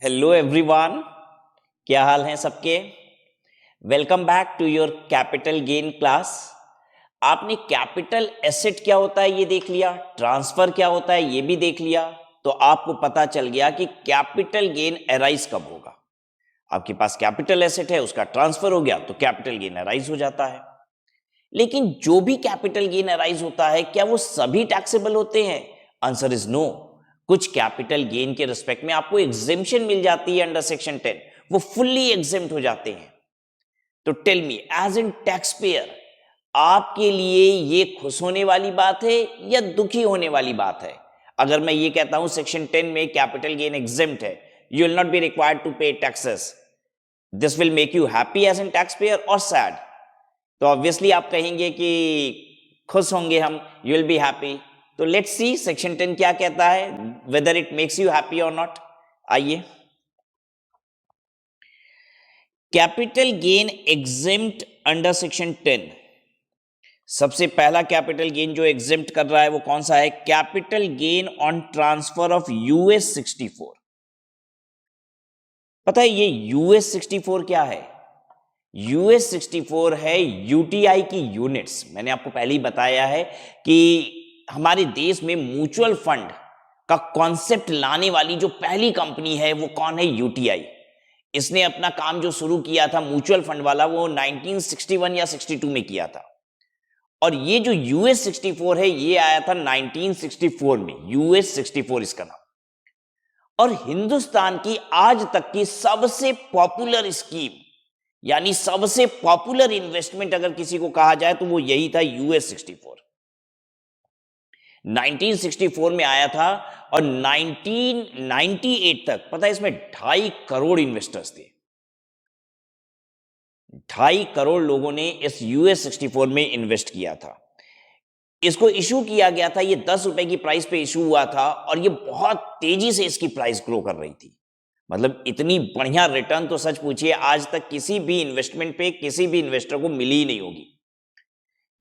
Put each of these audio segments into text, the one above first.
Hello everyone, क्या हाल हैं सबके। Welcome back to your capital gain class. आपने कैपिटल एसेट क्या होता है ये देख लिया, ट्रांसफर क्या होता है ये भी देख लिया, तो आपको पता चल गया कि कैपिटल गेन अराइज कब होगा। आपके पास कैपिटल एसेट है, उसका ट्रांसफर हो गया तो कैपिटल गेन अराइज हो जाता है। लेकिन जो भी कैपिटल गेन अराइज होता है क्या वो सभी टैक्सेबल होते हैं? Answer is no. कुछ कैपिटल गेन के रिस्पेक्ट में आपको एग्जेम्पशन मिल जाती है अंडर सेक्शन 10, वो फुल्ली एग्जेम्प्ट हो जाते हैं। तो tell me, as in tax payer लिए ये खुश होने वाली बात है या दुखी होने वाली बात है? अगर मैं ये कहता हूं सेक्शन 10 में कैपिटल गेन एग्जेम्प्ट है, you will not be required to pay taxes, this will make you happy as an tax payer और सैड? तो ऑब्वियसली आप कहेंगे कि खुश होंगे हम, यू विल बी हैप्पी। तो लेट्स सी सेक्शन 10 क्या कहता है, whether it makes you happy और नॉट। आइए, capital gain exempt under section 10। सबसे पहला कैपिटल गेन जो एग्जेम्प्ट कर रहा है वो कौन सा है? Capital gain on transfer of US 64। पता है ये यूएस 64 क्या है? यूएस 64 है यूटीआई की यूनिट्स। मैंने आपको पहले ही बताया है कि हमारे देश में म्यूचुअल फंड का कॉन्सेप्ट लाने वाली जो पहली कंपनी है वो कौन है? यूटीआई। इसने अपना काम जो शुरू किया था म्यूचुअल फंड वाला वो 1961 या 62 में किया था। और ये जो यूएस 64 है ये आया था 1964 में, यूएस 64 इसका नाम। और हिंदुस्तान की आज तक की सबसे पॉपुलर स्कीम यानी सबसे पॉपुलर इन्वेस्टमेंट अगर किसी को कहा जाए तो वो यही था, यूएस 64। 1964 में आया था और 1998 तक पता है इसमें 2.5 करोड़ इन्वेस्टर्स थे। 2.5 करोड़ लोगों ने इस यूएस 64 में इन्वेस्ट किया था। इसको इशू किया गया था, ये 10 रुपए की प्राइस पे इशू हुआ था और ये बहुत तेजी से इसकी प्राइस ग्रो कर रही थी। मतलब इतनी बढ़िया रिटर्न तो सच पूछिए आज तक किसी भी इन्वेस्टमेंट पे किसी भी इन्वेस्टर को मिली ही नहीं होगी।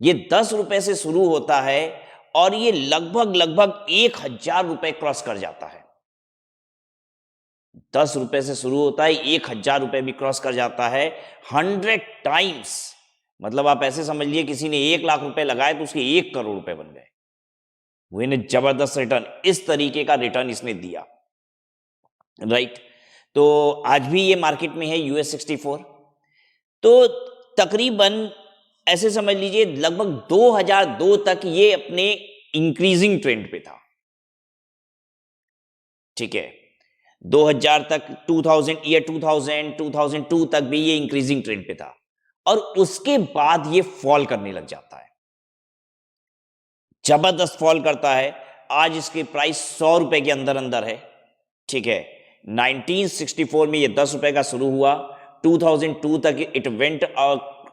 ये 10 रुपए से शुरू होता है और ये लगभग 1,000 रुपए क्रॉस कर जाता है। 10 रुपए से शुरू होता है, 1,000 रुपए भी क्रॉस कर जाता है 100 टाइम्स। मतलब आप ऐसे समझ लिए किसी ने 1 लाख रुपए लगाए तो उसके 1 करोड़ रुपए बन गए। वो इन्हें जबरदस्त रिटर्न, इस तरीके का रिटर्न इसने दिया, राइट। तो आज भी ये मार्केट में है यूएस 64। तो तकरीबन ऐसे समझ लीजिए लगभग 2002 तक ये अपने इंक्रीजिंग ट्रेंड पे था, ठीक है। 2000 तक 2002 तक भी ये इंक्रीजिंग ट्रेंड पे था और उसके बाद ये फॉल करने लग जाता है, जबरदस्त फॉल करता है। आज इसकी प्राइस 100 रुपए के अंदर अंदर है, ठीक है। 1964 में ये 10 रुपए का शुरू हुआ, 2002 तक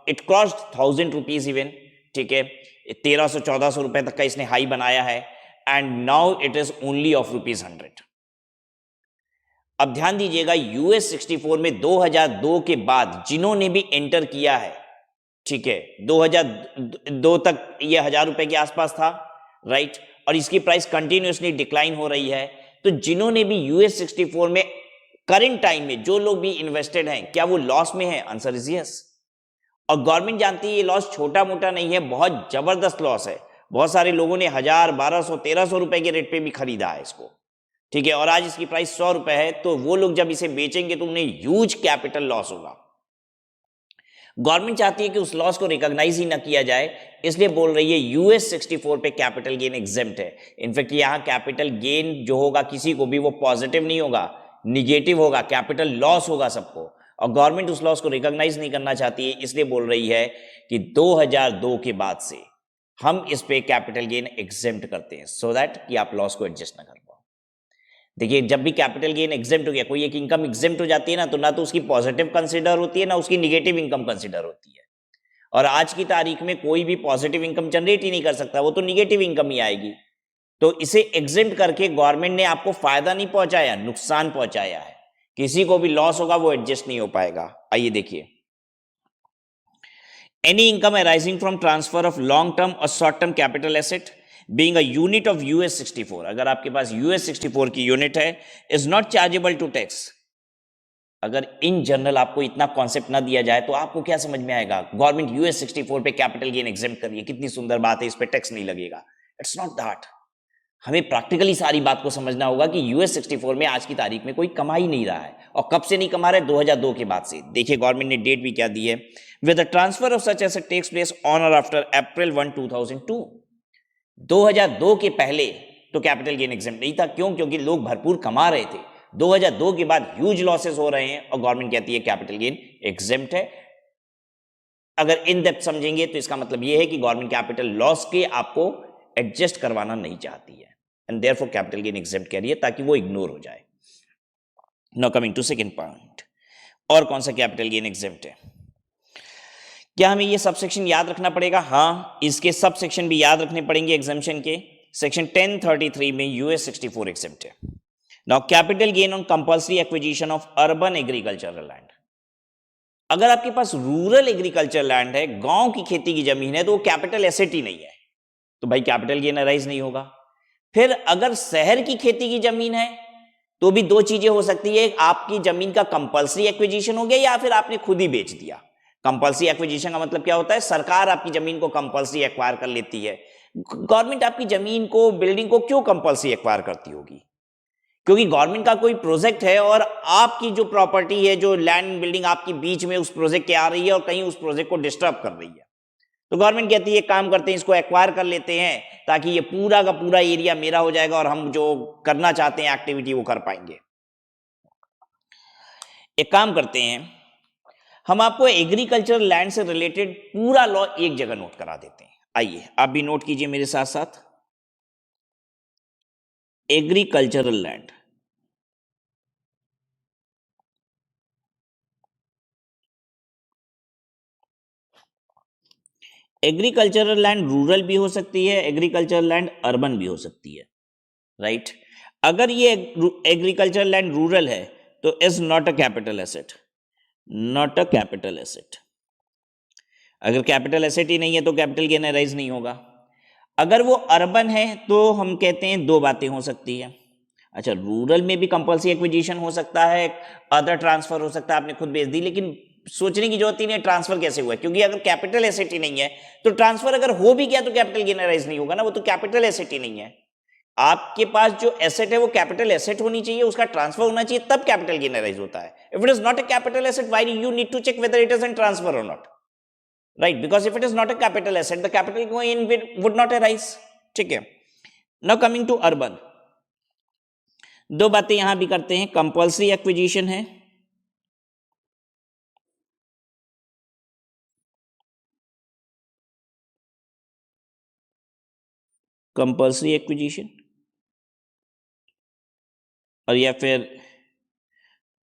इट क्रॉस्ड 1000 रुपीज इवन, ठीक है। 1300-1400 रुपए तक का इसने हाई बनाया है and now it is only of ₹100। अब ध्यान दीजिएगा, यूएस 64 में 2002 के बाद जिन्होंने भी एंटर किया है, ठीक है, 2002 तक ये 1,000 रुपए के आसपास था, राइट। और इसकी प्राइस कंटिन्यूसली डिक्लाइन हो रही है। तो जिन्होंने भी यूएस 64 में करंट टाइम में जो लोग भी इन्वेस्टेड हैं, क्या वो लॉस में है? Answer is yes. और गवर्नमेंट जानती है ये लॉस छोटा मोटा नहीं है, बहुत जबरदस्त लॉस है। बहुत सारे लोगों ने 1,000, 1,200, 1,300 रुपए के रेट पे भी खरीदा है इसको, ठीक है। और आज इसकी प्राइस 100 रुपए है, तो वो लोग जब इसे बेचेंगे तो उन्हें ह्यूज कैपिटल लॉस होगा। गवर्नमेंट चाहती है कि उस लॉस को रिकॉग्नाइज ही ना किया जाए, इसलिए बोल रही है यूएस 64 पे कैपिटल गेन एग्जेम्प्ट है। इनफैक्ट यहां कैपिटल गेन जो होगा किसी को भी वो पॉजिटिव नहीं होगा, निगेटिव होगा, कैपिटल लॉस होगा सबको। और गवर्नमेंट उस लॉस को रिकॉग्नाइज नहीं करना चाहती है, इसलिए बोल रही है कि 2002 के बाद से हम इस पे कैपिटल गेन एग्जेम्प्ट करते हैं, सो दैट कि आप लॉस को एडजस्ट ना कर पाओ। देखिए, जब भी कैपिटल गेन एग्जेम्प्ट हो गया, कोई एक इनकम एग्जेम्प्ट हो जाती है ना तो उसकी पॉजिटिव कंसिडर होती है ना उसकी निगेटिव इनकम कंसिडर होती है। और आज की तारीख में कोई भी पॉजिटिव इनकम जनरेट ही नहीं कर सकता, वो तो निगेटिव इनकम ही आएगी। तो इसे एग्जेम्प्ट करके गवर्नमेंट ने आपको फायदा नहीं पहुंचाया, नुकसान पहुंचाया है। किसी को भी लॉस होगा वो एडजस्ट नहीं हो पाएगा। आइए देखिए, any income arising from transfer of long term और short term capital asset being a unit of US 64, अगर आपके पास यूएस 64 की यूनिट है, is not chargeable to tax. अगर इन जनरल आपको इतना कॉन्सेप्ट ना दिया जाए तो आपको क्या समझ में आएगा? गवर्नमेंट यूएस 64 पे कैपिटल गेन एग्जेम्प्ट कर रही है, कितनी सुंदर बात है, इस पे टैक्स नहीं लगेगा। It's not that. हमें प्रैक्टिकली सारी बात को समझना होगा कि यूएस 64 में आज की तारीख में कोई कमा ही नहीं रहा है, और कब से नहीं कमा रहा है? 2002 के बाद से। देखिए गवर्नमेंट ने डेट भी क्या दी है, with the transfer of such asset takes place on और आफ्टर अप्रैल 1, 2002। 2002 के पहले तो कैपिटल गेन एग्जेम्प्ट नहीं था। क्यों? क्योंकि लोग भरपूर कमा रहे थे। 2002 के बाद ह्यूज लॉसेस हो रहे हैं और गवर्नमेंट कहती है कैपिटल गेन एग्जेम्प्ट है। अगर इन डेप्थ समझेंगे तो इसका मतलब यह है कि गवर्नमेंट कैपिटल लॉस के आपको एडजस्ट करवाना नहीं चाहती है, and therefore capital gain exempt कह रही है ताकि वो इग्नोर हो जाए। Now coming to second point, और कौन सा कैपिटल गेन एग्जेम्प्ट है? क्या हमें ये सबसेक्शन याद रखना पड़ेगा? हाँ, इसके सबसेक्शन भी याद रखने पड़ेंगे एग्जेम्पशन के। सेक्शन 1033 में यूएस 64 एग्जेम्प्ट है। Now capital gain on compulsory acquisition of urban agricultural land. अगर आपके पास रूरल एग्रीकल्चर लैंड है, गांव की खेती की जमीन है, तो वो कैपिटल एसेट ही नहीं है, तो भाई कैपिटल गेन अराइज नहीं होगा। फिर अगर शहर की खेती की जमीन है तो भी दो चीजें हो सकती है, आपकी जमीन का कंपल्सरी एक्विजिशन हो गया या फिर आपने खुद ही बेच दिया। कंपल्सरी एक्विजिशन का मतलब क्या होता है? सरकार आपकी जमीन को कंपल्सरी एक्वायर कर लेती है। गवर्नमेंट आपकी जमीन को, बिल्डिंग को क्यों कंपल्सरी एक्वायर करती होगी? क्योंकि गवर्नमेंट का कोई प्रोजेक्ट है और आपकी जो प्रॉपर्टी है, जो लैंड बिल्डिंग आपकी बीच में उस प्रोजेक्ट के आ रही है और कहीं उस प्रोजेक्ट को डिस्टर्ब कर रही है, तो गवर्नमेंट कहती है काम करते हैं, इसको एक्वायर कर लेते हैं ताकि ये पूरा का पूरा एरिया मेरा हो जाएगा और हम जो करना चाहते हैं एक्टिविटी वो कर पाएंगे। एक काम करते हैं, हम आपको एग्रीकल्चर लैंड से रिलेटेड पूरा लॉ एक जगह नोट करा देते हैं। आइए आप भी नोट कीजिए मेरे साथ साथ। Agricultural land, agricultural land rural भी हो सकती है, एग्रीकल्चरल लैंड अर्बन भी हो सकती है, राइट। अगर ये एग्रीकल्चरल लैंड रूरल है तो is not a capital asset, not a capital asset. अगर कैपिटल एसेट ही नहीं है तो कैपिटल गेन अराइज नहीं होगा। अगर वो अर्बन है तो हम कहते हैं दो बातें हो सकती है। अच्छा, रूरल में भी कंपल्सरी एक्विजिशन हो सकता है, अदर ट्रांसफर हो सकता है, आपने खुद बेच दी, लेकिन सोचने की जरूरत ही नहीं ट्रांसफर कैसे हुआ है, क्योंकि अगर कैपिटल एसेट ही नहीं है तो ट्रांसफर अगर हो भी गया तो कैपिटल गेन अराइज नहीं होगा ना, वो तो कैपिटल एसेट ही नहीं है। आपके पास जो एसेट है वो कैपिटल एसेट होनी चाहिए, उसका ट्रांसफर होना चाहिए, तब कैपिटल गेन अराइज होता है। If it is not a capital asset, why you need to check whether it is an transfer और not, right? Because if it is not a capital asset, the capital gain would not arise. ठीक है। Now coming to urban, दो बातें यहां भी करते हैं। Compulsory acquisition है, कंपल्सरी एक्विजिशन, और या फिर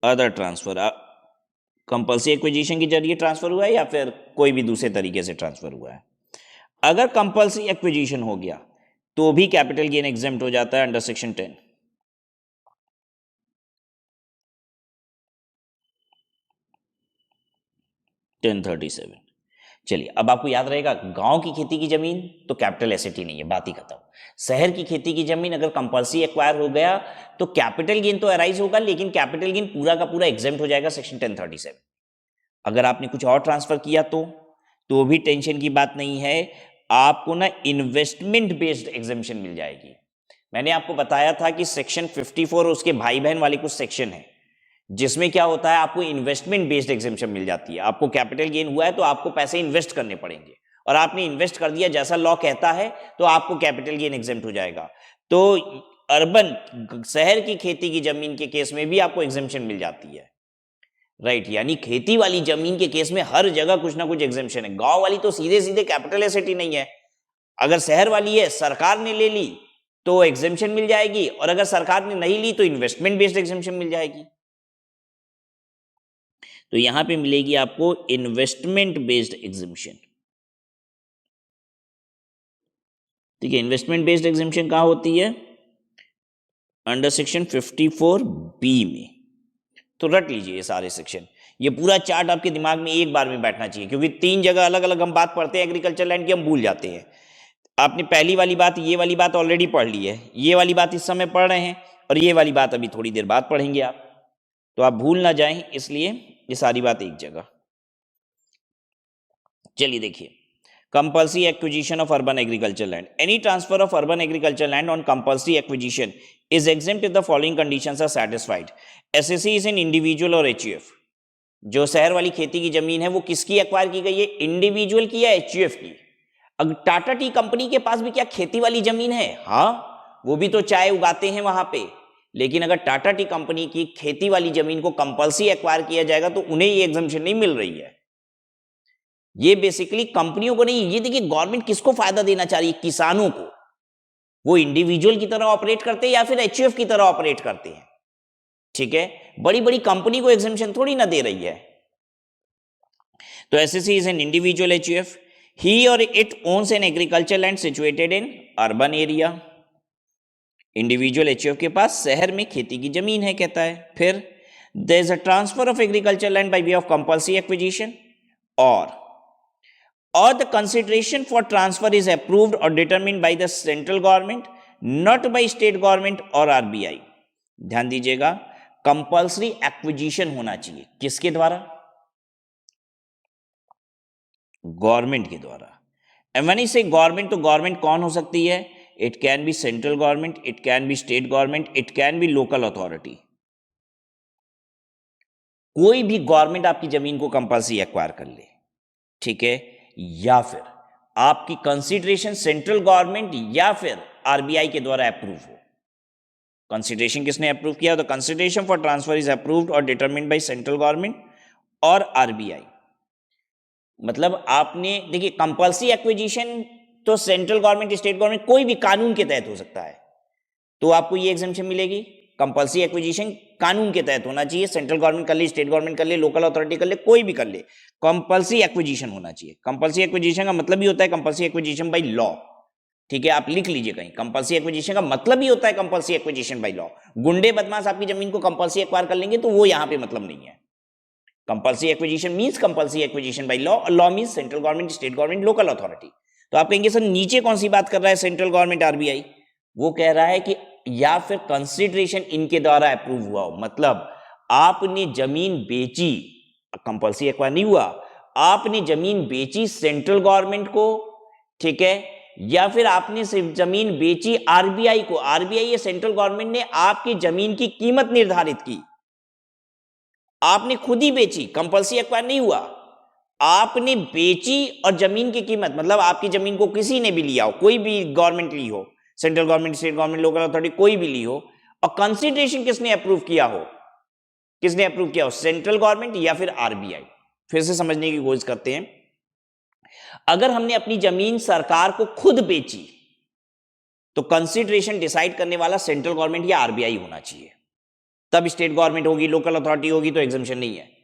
अदर ट्रांसफर। कंपल्सरी एक्विजिशन के जरिए ट्रांसफर हुआ है या फिर कोई भी दूसरे तरीके से ट्रांसफर हुआ है। अगर कंपल्सरी एक्विजिशन हो गया तो भी कैपिटल गेन एग्जेम्प्ट हो जाता है अंडर सेक्शन 1037। चलिए, अब आपको याद रहेगा, गांव की खेती की जमीन तो कैपिटल एसेट ही नहीं है, बात ही खत्म। शहर की खेती की जमीन अगर कंपल्सरी एक्वायर हो गया तो कैपिटल गेन तो अराइज होगा, लेकिन कैपिटल गेन पूरा का पूरा एग्जेम्प्ट हो जाएगा सेक्शन 1037। अगर आपने कुछ और ट्रांसफर किया तो भी टेंशन की बात नहीं है, आपको ना इन्वेस्टमेंट बेस्ड एग्जेम्पशन मिल जाएगी। मैंने आपको बताया था कि सेक्शन 54 और उसके भाई बहन वाले कुछ सेक्शन है जिसमें क्या होता है, आपको इन्वेस्टमेंट बेस्ड एग्जेम्पशन मिल जाती है। आपको कैपिटल गेन हुआ है तो आपको पैसे इन्वेस्ट करने पड़ेंगे, और आपने इन्वेस्ट कर दिया जैसा लॉ कहता है तो आपको कैपिटल गेन एग्जेम्प्ट हो जाएगा। तो अर्बन, शहर की खेती की जमीन के केस में भी आपको एग्जेम्पशन मिल जाती है, राइट। यानी खेती वाली जमीन के केस में हर जगह कुछ ना कुछ एग्जेम्पशन है। गांव वाली तो सीधे सीधे कैपिटल एसेट ही नहीं है। अगर शहर वाली है, सरकार ने ले ली तो एग्जेम्पशन मिल जाएगी, और अगर सरकार ने नहीं ली तो इन्वेस्टमेंट बेस्ड एग्जेम्पशन मिल जाएगी। तो यहां पे मिलेगी आपको इन्वेस्टमेंट बेस्ड एग्जेम्पशन। ठीक है, इन्वेस्टमेंट बेस्ड एग्जेम्पशन कहां होती है? अंडर सेक्शन 54B में। तो रट लीजिए ये सारे सेक्शन, ये पूरा चार्ट आपके दिमाग में एक बार में बैठना चाहिए, क्योंकि तीन जगह अलग अलग हम बात पढ़ते हैं एग्रीकल्चर लैंड की, हम भूल जाते हैं। आपने पहली वाली बात, ये वाली बात ऑलरेडी पढ़ ली है, ये वाली बात इस समय पढ़ रहे हैं, और ये वाली बात अभी थोड़ी देर बाद पढ़ेंगे आप। तो आप भूल ना जाएं, इसलिए ये सारी बात एक जगह। चलिए देखिए, compulsory acquisition of urban agricultural land. Any transfer of urban agricultural land on compulsory acquisition is exempt if the following conditions are satisfied. SSC is an individual और HUF. जो शहर वाली खेती की जमीन है वो किसकी एक्वायर की गई है, इंडिविजुअल की या HUF की। अब टाटा टी कंपनी के पास भी क्या खेती वाली जमीन है? हाँ, वो भी तो चाय उगाते हैं वहां पे, लेकिन अगर टाटा टी कंपनी की खेती वाली जमीन को कंपल्सरी एक्वायर किया जाएगा तो उन्हें ये एग्जम्पशन नहीं मिल रही है। ये बेसिकली कंपनियों को नहीं, ये देखिए गवर्नमेंट किसको फायदा देना चाह रही है, किसानों को। वो इंडिविजुअल की तरह ऑपरेट करते हैं या फिर HUF की तरह ऑपरेट करते हैं, ठीक है। बड़ी बड़ी कंपनी को एग्जम्पशन थोड़ी ना दे रही है। तो SSC is an individual HUF, ही और it owns an agriculture land situated in urban area. Individual HUF के पास शहर में खेती की जमीन है, कहता है। फिर there is a transfer of agriculture land by way of compulsory acquisition, or the consideration for transfer is approved or determined by the central government, not by state government or RBI. ध्यान दीजिएगा, compulsory acquisition होना चाहिए किसके द्वारा? Government के द्वारा। And when I से government, तो गवर्नमेंट कौन हो सकती है? It can be central government, it can be state government, it can be local authority. कोई भी गवर्नमेंट आपकी जमीन को कंपल्सरी एक्वायर कर ले, ठीक है, या फिर आपकी कंसीडरेशन सेंट्रल गवर्नमेंट या फिर आरबीआई के द्वारा अप्रूव हो। कंसीडरेशन किसने अप्रूव किया? तो consideration for transfer is approved और डिटरमिन्ड बाय सेंट्रल गवर्नमेंट और आरबीआई। मतलब आपने देखिए, कंपल्सरी एक्विजिशन तो सेंट्रल गवर्नमेंट, स्टेट गवर्नमेंट, कोई भी कानून के तहत हो सकता है, तो आपको ये एग्जम्पशन मिलेगी। कंपल्सरी एक्विजिशन कानून के तहत होना चाहिए, सेंट्रल गवर्नमेंट कर ले, स्टेट गवर्नमेंट कर ले, लोकल अथॉरिटी कर ले, कोई भी कर ले, कंपल्सरी एक्विजिशन होना चाहिए। कंपल्सरी एक्विजिशन का मतलब ही होता है कंपल्सरी एक्विजिशन बाय लॉ, ठीक है, आप लिख लीजिए कहीं। कंपल्सरी एक्विजिशन का मतलब ही होता है कंपल्सरी एक्विजिशन बाय लॉ। गुंडे बदमाश आपकी जमीन को कंपल्सरी एक्वायर कर लेंगे तो वो यहां पे मतलब नहीं है। Compulsory acquisition means compulsory acquisition by law, और law means central government, state government, local authority. तो आप कहेंगे सर नीचे कौन सी बात कर रहा है, सेंट्रल गवर्नमेंट, आरबीआई? वो कह रहा है कि या फिर कंसीडरेशन इनके द्वारा अप्रूव हुआ हो, मतलब आपने जमीन बेची, कंपल्सरी एक्वायर नहीं हुआ, आपने जमीन बेची सेंट्रल गवर्नमेंट को, ठीक है, या फिर आपने सिर्फ जमीन बेची आरबीआई को। आरबीआई या सेंट्रल गवर्नमेंट ने आपकी जमीन की कीमत निर्धारित की, आपने खुद ही बेची, कंपल्सरी एक्वायर नहीं हुआ, आपने बेची और जमीन की कीमत, मतलब आपकी जमीन को किसी ने भी लिया हो, कोई भी गवर्नमेंट ली हो, central government, state government, local authority, कोई भी ली हो, और कंसीडरेशन किसने अप्रूव किया हो? किसने अप्रूव किया हो? सेंट्रल गवर्नमेंट या फिर आरबीआई। फिर से समझने की कोशिश करते हैं। अगर हमने अपनी जमीन सरकार को खुद बेची तो कंसीडरेशन डिसाइड करने वाला सेंट्रल गवर्नमेंट या आरबीआई होना चाहिए, तब स्टेट गवर्नमेंट होगी, लोकल अथॉरिटी होगी, तो एग्जम्पशन नहीं है।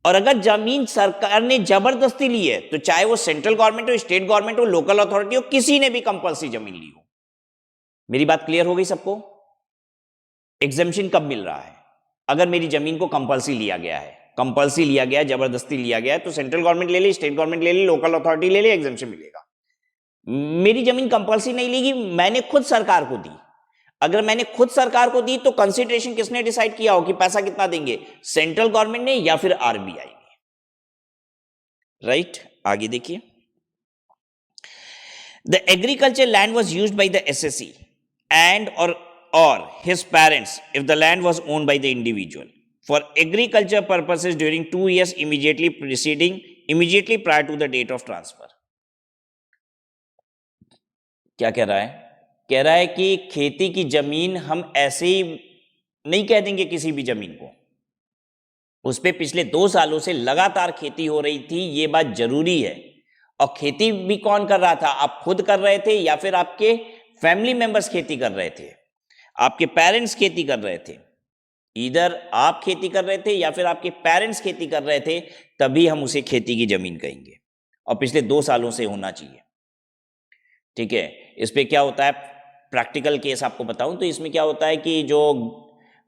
और अगर जमीन सरकार ने जबरदस्ती ली है तो चाहे वो सेंट्रल गवर्नमेंट हो, स्टेट गवर्नमेंट हो, लोकल अथॉरिटी हो, किसी ने भी कंपल्सरी जमीन ली हो। मेरी बात क्लियर हो गई सबको? एग्जम्पशन कब मिल रहा है? अगर मेरी जमीन को कंपल्सरी लिया गया है, कंपल्सरी लिया गया है, जबरदस्ती लिया गया है, तो सेंट्रल गवर्नमेंट ले ले, स्टेट गवर्नमेंट ले ले, लोकल अथॉरिटी ले ले, एग्जम्पशन मिलेगा। मेरी जमीन कंपल्सरी नहीं लेगी, मैंने खुद सरकार को दी। अगर मैंने खुद सरकार को दी तो कंसीडरेशन किसने डिसाइड किया हो कि पैसा कितना देंगे? सेंट्रल गवर्नमेंट ने या फिर आरबीआई ने, राइट। आगे देखिए, the agriculture land was used by the assessee and or his parents if the land was owned by the individual for agriculture purposes during 2 years immediately prior to the date of transfer. क्या कह रहा है? कह रहा है कि खेती की जमीन हम ऐसे ही नहीं कह देंगे किसी भी जमीन को, उस पे पिछले 2 सालों से लगातार खेती हो रही थी, ये बात जरूरी है। और खेती भी कौन कर रहा था? आप खुद कर रहे थे या फिर आपके फैमिली मेंबर्स खेती कर रहे थे, आपके पेरेंट्स खेती कर रहे थे। इधर आप खेती कर रहे थे या फिर आपके पेरेंट्स खेती कर रहे थे, तभी हम उसे खेती की जमीन कहेंगे, और पिछले 2 सालों से होना चाहिए, ठीक है। इस पे क्या होता है, प्रैक्टिकल केस आपको बताऊं तो इसमें क्या होता है कि जो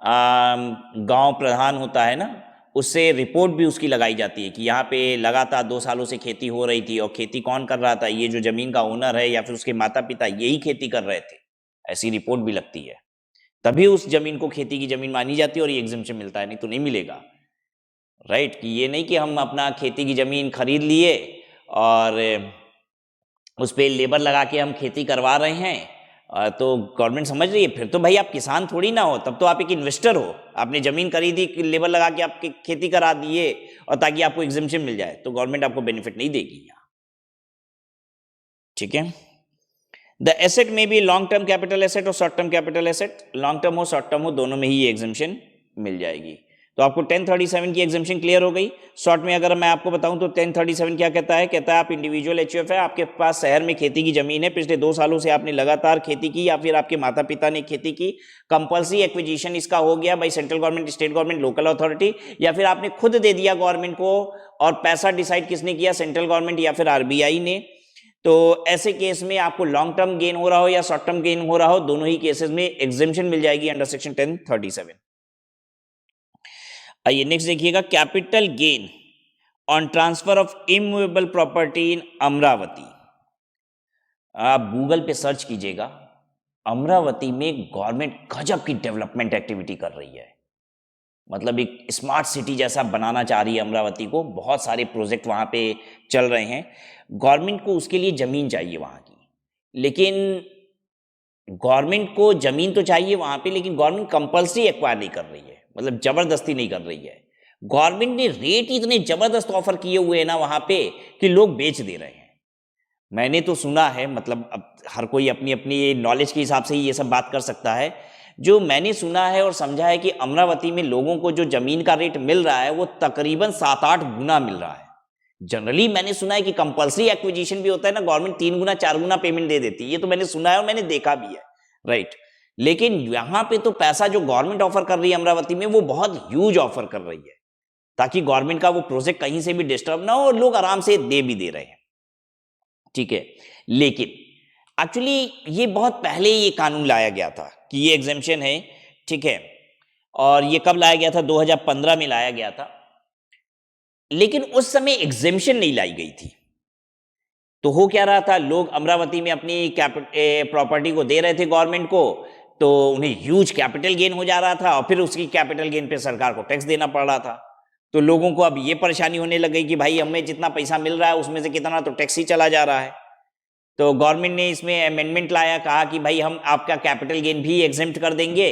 गांव प्रधान होता है ना, उससे रिपोर्ट भी उसकी लगाई जाती है कि यहाँ पे लगातार 2 सालों से खेती हो रही थी, और खेती कौन कर रहा था? ये जो जमीन का ओनर है या फिर उसके माता पिता, यही खेती कर रहे थे, ऐसी रिपोर्ट भी लगती है, तभी उस जमीन को खेती की जमीन मानी जाती है और ये एग्जेम्पशन मिलता है, नहीं तो नहीं मिलेगा। राइट, कि ये नहीं कि हम अपना खेती की जमीन खरीद लिए और उस पर लेबर लगा के हम खेती करवा रहे हैं, तो गवर्नमेंट समझ रही है फिर तो भाई आप किसान थोड़ी ना हो, तब तो आप एक इन्वेस्टर हो। आपने जमीन खरीदी, लेबर लगा के आपकी खेती करा दिए और ताकि आपको एग्जेम्पशन मिल जाए, तो गवर्नमेंट आपको बेनिफिट नहीं देगी यहाँ। ठीक है। द एसेट में भी लॉन्ग टर्म कैपिटल एसेट और short term capital asset, long term हो शॉर्ट टर्म हो दोनों में ही एग्जेम्पशन मिल जाएगी। तो आपको 1037 की एग्जेम्पशन क्लियर हो गई। शॉर्ट में अगर मैं आपको बताऊं तो 1037 क्या कहता है? कहता है आप इंडिविजुअल एचयूएफ है, आपके पास शहर में खेती की जमीन है, पिछले 2 सालों से आपने लगातार खेती की या फिर आपके माता पिता ने खेती की, कंपल्सरी एक्विजिशन इसका हो गया भाई central government, state government, local authority, या फिर आपने खुद दे दिया गवर्नमेंट को और पैसा डिसाइड किसने किया? सेंट्रल गवर्नमेंट या फिर आरबीआई ने। तो ऐसे केस में आपको लॉन्ग टर्म गेन हो रहा हो या शॉर्ट टर्म गेन हो रहा हो, दोनों ही केसेस में एग्जेम्पशन मिल जाएगी अंडर सेक्शन 1037। आइए नेक्स्ट देखिएगा, capital gain on transfer of immovable property in Amravati. आप गूगल पे सर्च कीजिएगा, अमरावती में गवर्नमेंट गजब की डेवलपमेंट एक्टिविटी कर रही है। मतलब एक स्मार्ट सिटी जैसा बनाना चाह रही है अमरावती को, बहुत सारे प्रोजेक्ट वहाँ पे चल रहे हैं। गवर्नमेंट को उसके लिए ज़मीन चाहिए वहाँ की, लेकिन गवर्नमेंट को ज़मीन तो चाहिए वहाँ पे, लेकिन गवर्नमेंट कंपल्सरी एक्वायर नहीं कर रही है, मतलब ज़बरदस्ती नहीं कर रही है। गवर्नमेंट ने रेट इतने ज़बरदस्त ऑफर किए हुए हैं ना वहाँ पे कि लोग बेच दे रहे हैं। मैंने तो सुना है, मतलब अब हर कोई अपनी अपनी नॉलेज के हिसाब से ही ये सब बात कर सकता है। जो मैंने सुना है और समझा है कि अमरावती में लोगों को जो जमीन का रेट मिल रहा है वो तकरीबन 7-8 गुना मिल रहा है। जनरली मैंने सुना है कि कंपल्सरी एक्विजिशन भी होता है ना, गवर्नमेंट 3 गुना 4 गुना पेमेंट दे देती है, ये तो मैंने सुना है और मैंने देखा भी है। राइट, लेकिन यहां पे तो पैसा जो गवर्नमेंट ऑफर कर रही है अमरावती में वो बहुत ह्यूज ऑफर कर रही है, ताकि गवर्नमेंट का वो प्रोजेक्ट कहीं से भी डिस्टर्ब ना हो और लोग आराम से दे भी दे रहे हैं। ठीक है, लेकिन एक्चुअली ये बहुत पहले ये कानून लाया गया था कि ये एग्जेम्पशन है। ठीक है, और ये कब लाया गया था? 2015 में लाया गया था, लेकिन उस समय एग्जेम्पशन नहीं लाई गई थी। तो हो क्या रहा था, लोग अमरावती में अपनी प्रॉपर्टी को दे रहे थे गवर्नमेंट को, तो उन्हें ह्यूज कैपिटल गेन हो जा रहा था और फिर उसकी कैपिटल गेन पे सरकार को टैक्स देना पड़ रहा था। तो लोगों को अब ये परेशानी होने लग गई कि भाई हमें जितना पैसा मिल रहा है उसमें से कितना तो टैक्स ही चला जा रहा है। तो गवर्नमेंट ने इसमें अमेंडमेंट लाया, कहा कि भाई हम आपका कैपिटल गेन भी एग्जेम्प्ट कर देंगे।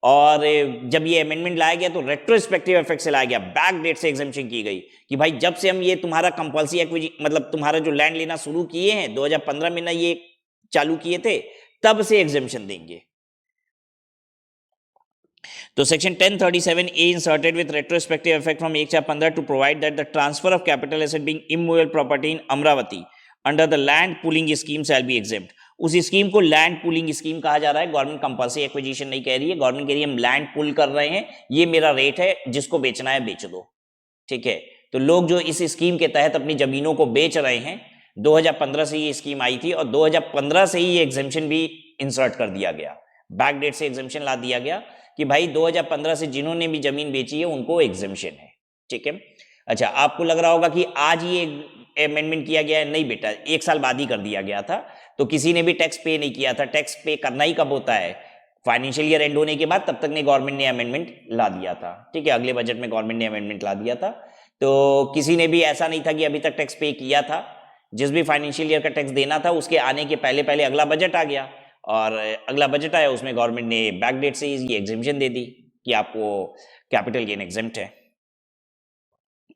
और जब ये अमेंडमेंट लाया गया तो रेट्रोस्पेक्टिव इफेक्ट से लाया गया, बैक डेट से एग्जेम्पशन की गई कि भाई जब से हम ये तुम्हारा कंपल्सरी एक्विजी मतलब तुम्हारा जो लैंड लेना शुरू किए हैं 2015 में ना ये चालू किए थे, तब से एग्जेम्पशन देंगे। तो section 1037 A inserted with retrospective effect from 1/15 to provide that the transfer of capital asset being immovable property in Amaravati under the land pooling scheme shall be exempt. उस स्कीम को लैंड पूलिंग स्कीम कहा जा रहा है। Government compulsory acquisition नहीं कह रही है, गवर्नमेंट कह रही है हम लैंड पुल कर रहे हैं, ये मेरा रेट है, जिसको बेचना है बेच दो। ठीक है, तो लोग जो इस स्कीम के तहत अपनी जमीनों को बेच रहे हैं, 2015 से ये स्कीम आई थी और 2015 से ही ये एग्जेम्पशन भी इंसर्ट कर दिया गया, बैक डेट से एग्जेम्पशन ला दिया गया कि भाई 2015 से जिन्होंने भी जमीन बेची है उनको एग्जेम्पशन है। ठीक है, अच्छा आपको लग रहा होगा कि आज ये अमेंडमेंट किया गया है, नहीं बेटा, 1 साल बाद ही कर दिया गया था। तो किसी ने भी टैक्स पे नहीं किया था। टैक्स पे करना ही कब होता है? फाइनेंशियल ईयर एंड होने के बाद, तब तक ने गवर्नमेंट ने अमेंडमेंट ला दिया था। ठीक है, अगले बजट में गवर्नमेंट ने अमेंडमेंट ला दिया था। तो किसी ने भी ऐसा नहीं था कि अभी तक टैक्स पे किया था। जिस भी फाइनेंशियल ईयर का टैक्स देना था उसके आने के पहले पहले अगला बजट आ गया, और अगला बजट आया उसमें गवर्नमेंट ने बैक डेट से ये एग्जेम्पशन दे दी कि आपको कैपिटल गेन एग्जेम्प्ट है।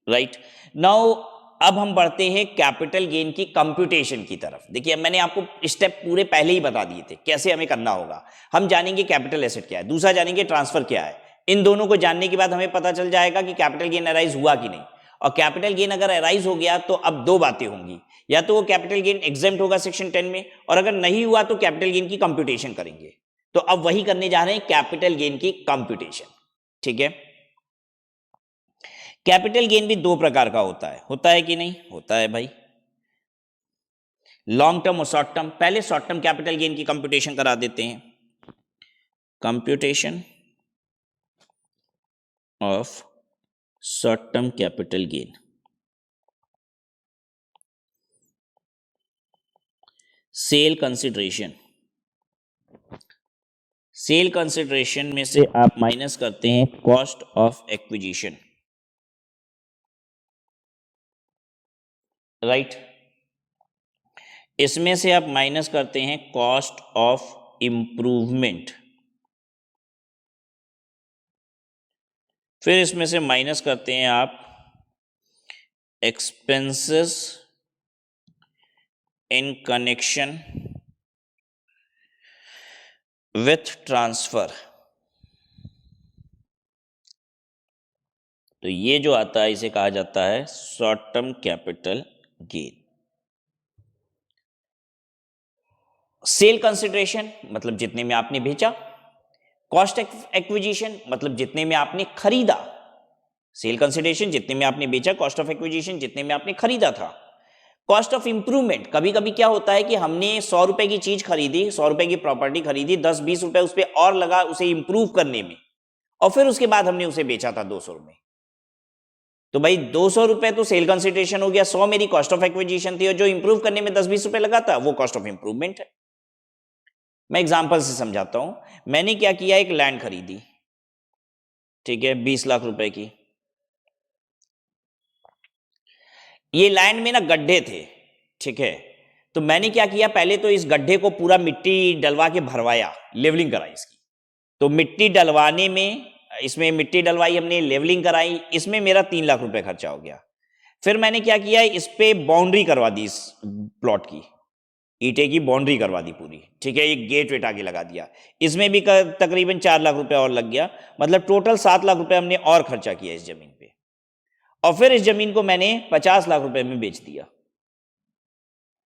राइट नाउ अब हम बढ़ते हैं कैपिटल गेन की कंप्यूटेशन की तरफ। देखिए अब मैंने आपको स्टेप पूरे पहले ही बता दिए थे कैसे हमें करना होगा। हम जानेंगे कैपिटल एसेट क्या है, दूसरा जानेंगे ट्रांसफर क्या है। इन दोनों को जानने के बाद हमें पता चल जाएगा कि कैपिटल गेन अराइज हुआ कि नहीं। और कैपिटल गेन अगर अराइज हो गया तो अब दो बातें होंगी, या तो वो कैपिटल गेन एग्जेम्प्ट होगा सेक्शन 10 में, और अगर नहीं हुआ तो कैपिटल गेन की कंप्यूटेशन करेंगे। तो अब वही करने जा रहे हैं, कैपिटल गेन की कंप्यूटेशन। ठीक है, कैपिटल गेन भी दो प्रकार का होता है कि नहीं? होता है भाई, लॉन्ग टर्म और शॉर्ट टर्म। पहले शॉर्ट टर्म कैपिटल गेन की कंप्यूटेशन करा देते हैं। Computation of short term capital gain. Sale consideration, sale consideration में से आप माइनस करते हैं कॉस्ट ऑफ एक्विजिशन, राइट। इसमें से आप माइनस करते हैं कॉस्ट ऑफ इंप्रूवमेंट, फिर इसमें से माइनस करते हैं आप expenses in connection with transfer. तो ये जो आता है इसे कहा जाता है short term capital gain. Sale consideration मतलब जितने में आपने बेचा, कॉस्ट एक्विजिशन मतलब जितने में आपने खरीदा। सेल कंसिडरेशन जितने में आपने बेचा, कॉस्ट ऑफ एक्विजिशन जितने में आपने खरीदा था। कॉस्ट ऑफ इंप्रूवमेंट, कभी कभी क्या होता है कि हमने 100 रुपए की चीज खरीदी, 100 रुपए की प्रॉपर्टी खरीदी, 10-20 रुपए उस पर और लगा उसे इंप्रूव करने में, और फिर उसके बाद हमने उसे बेचा था 200 में। तो भाई 200 रुपए तो सेल कंसिडरेशन हो गया, 100 मेरी कॉस्ट ऑफ एक्विजिशन थी, और जो इंप्रूव करने में 10-20 रुपए लगा था वो कॉस्ट ऑफ इंप्रूवमेंट है। मैं एग्जांपल से समझाता हूं। मैंने क्या किया, एक लैंड खरीदी, ठीक है, 20 लाख रुपए की। ये लैंड में ना गड्ढे थे, ठीक है। तो मैंने क्या किया, पहले तो इस गड्ढे को पूरा मिट्टी डलवा के भरवाया, लेवलिंग कराई इसकी। तो मिट्टी डलवाने में, इसमें मिट्टी डलवाई हमने, लेवलिंग कराई, इसमें मेरा 3 लाख रुपए खर्चा हो गया। फिर मैंने क्या किया, इस पे बाउंड्री करवा दी, इस प्लॉट की ईंटे की बाउंड्री करवा दी पूरी, ठीक है। एक गेट वेट आगे लगा दिया, इसमें भी तकरीबन 4 लाख रुपए और लग गया। मतलब टोटल 7 लाख रुपए हमने और खर्चा किया इस जमीन पे। और फिर इस जमीन को मैंने 50 लाख रुपए में बेच दिया।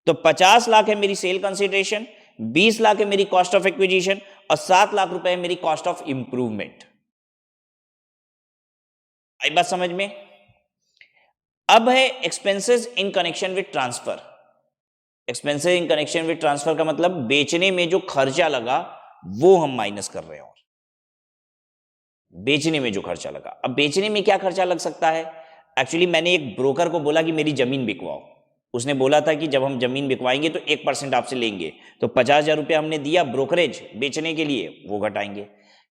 तो 50 लाख है मेरी सेल कंसिडरेशन, 20 लाख है मेरी कॉस्ट ऑफ एक्विजिशन, और 7 लाख रुपए है मेरी कॉस्ट ऑफ इंप्रूवमेंट। आई बात समझ में? अब है expenses in connection with transfer. Expenses in connection with transfer का मतलब बेचने में जो खर्चा लगा वो हम माइनस कर रहे हैं। और बेचने में जो खर्चा लगा, अब बेचने में क्या खर्चा लग सकता है? एक्चुअली मैंने एक ब्रोकर को बोला कि मेरी जमीन बिकवाओ। उसने बोला था कि जब हम जमीन बिकवाएंगे तो 1% आपसे लेंगे। तो 50,000 रुपये हमने दिया ब्रोकरेज बेचने के लिए, वो घटाएंगे।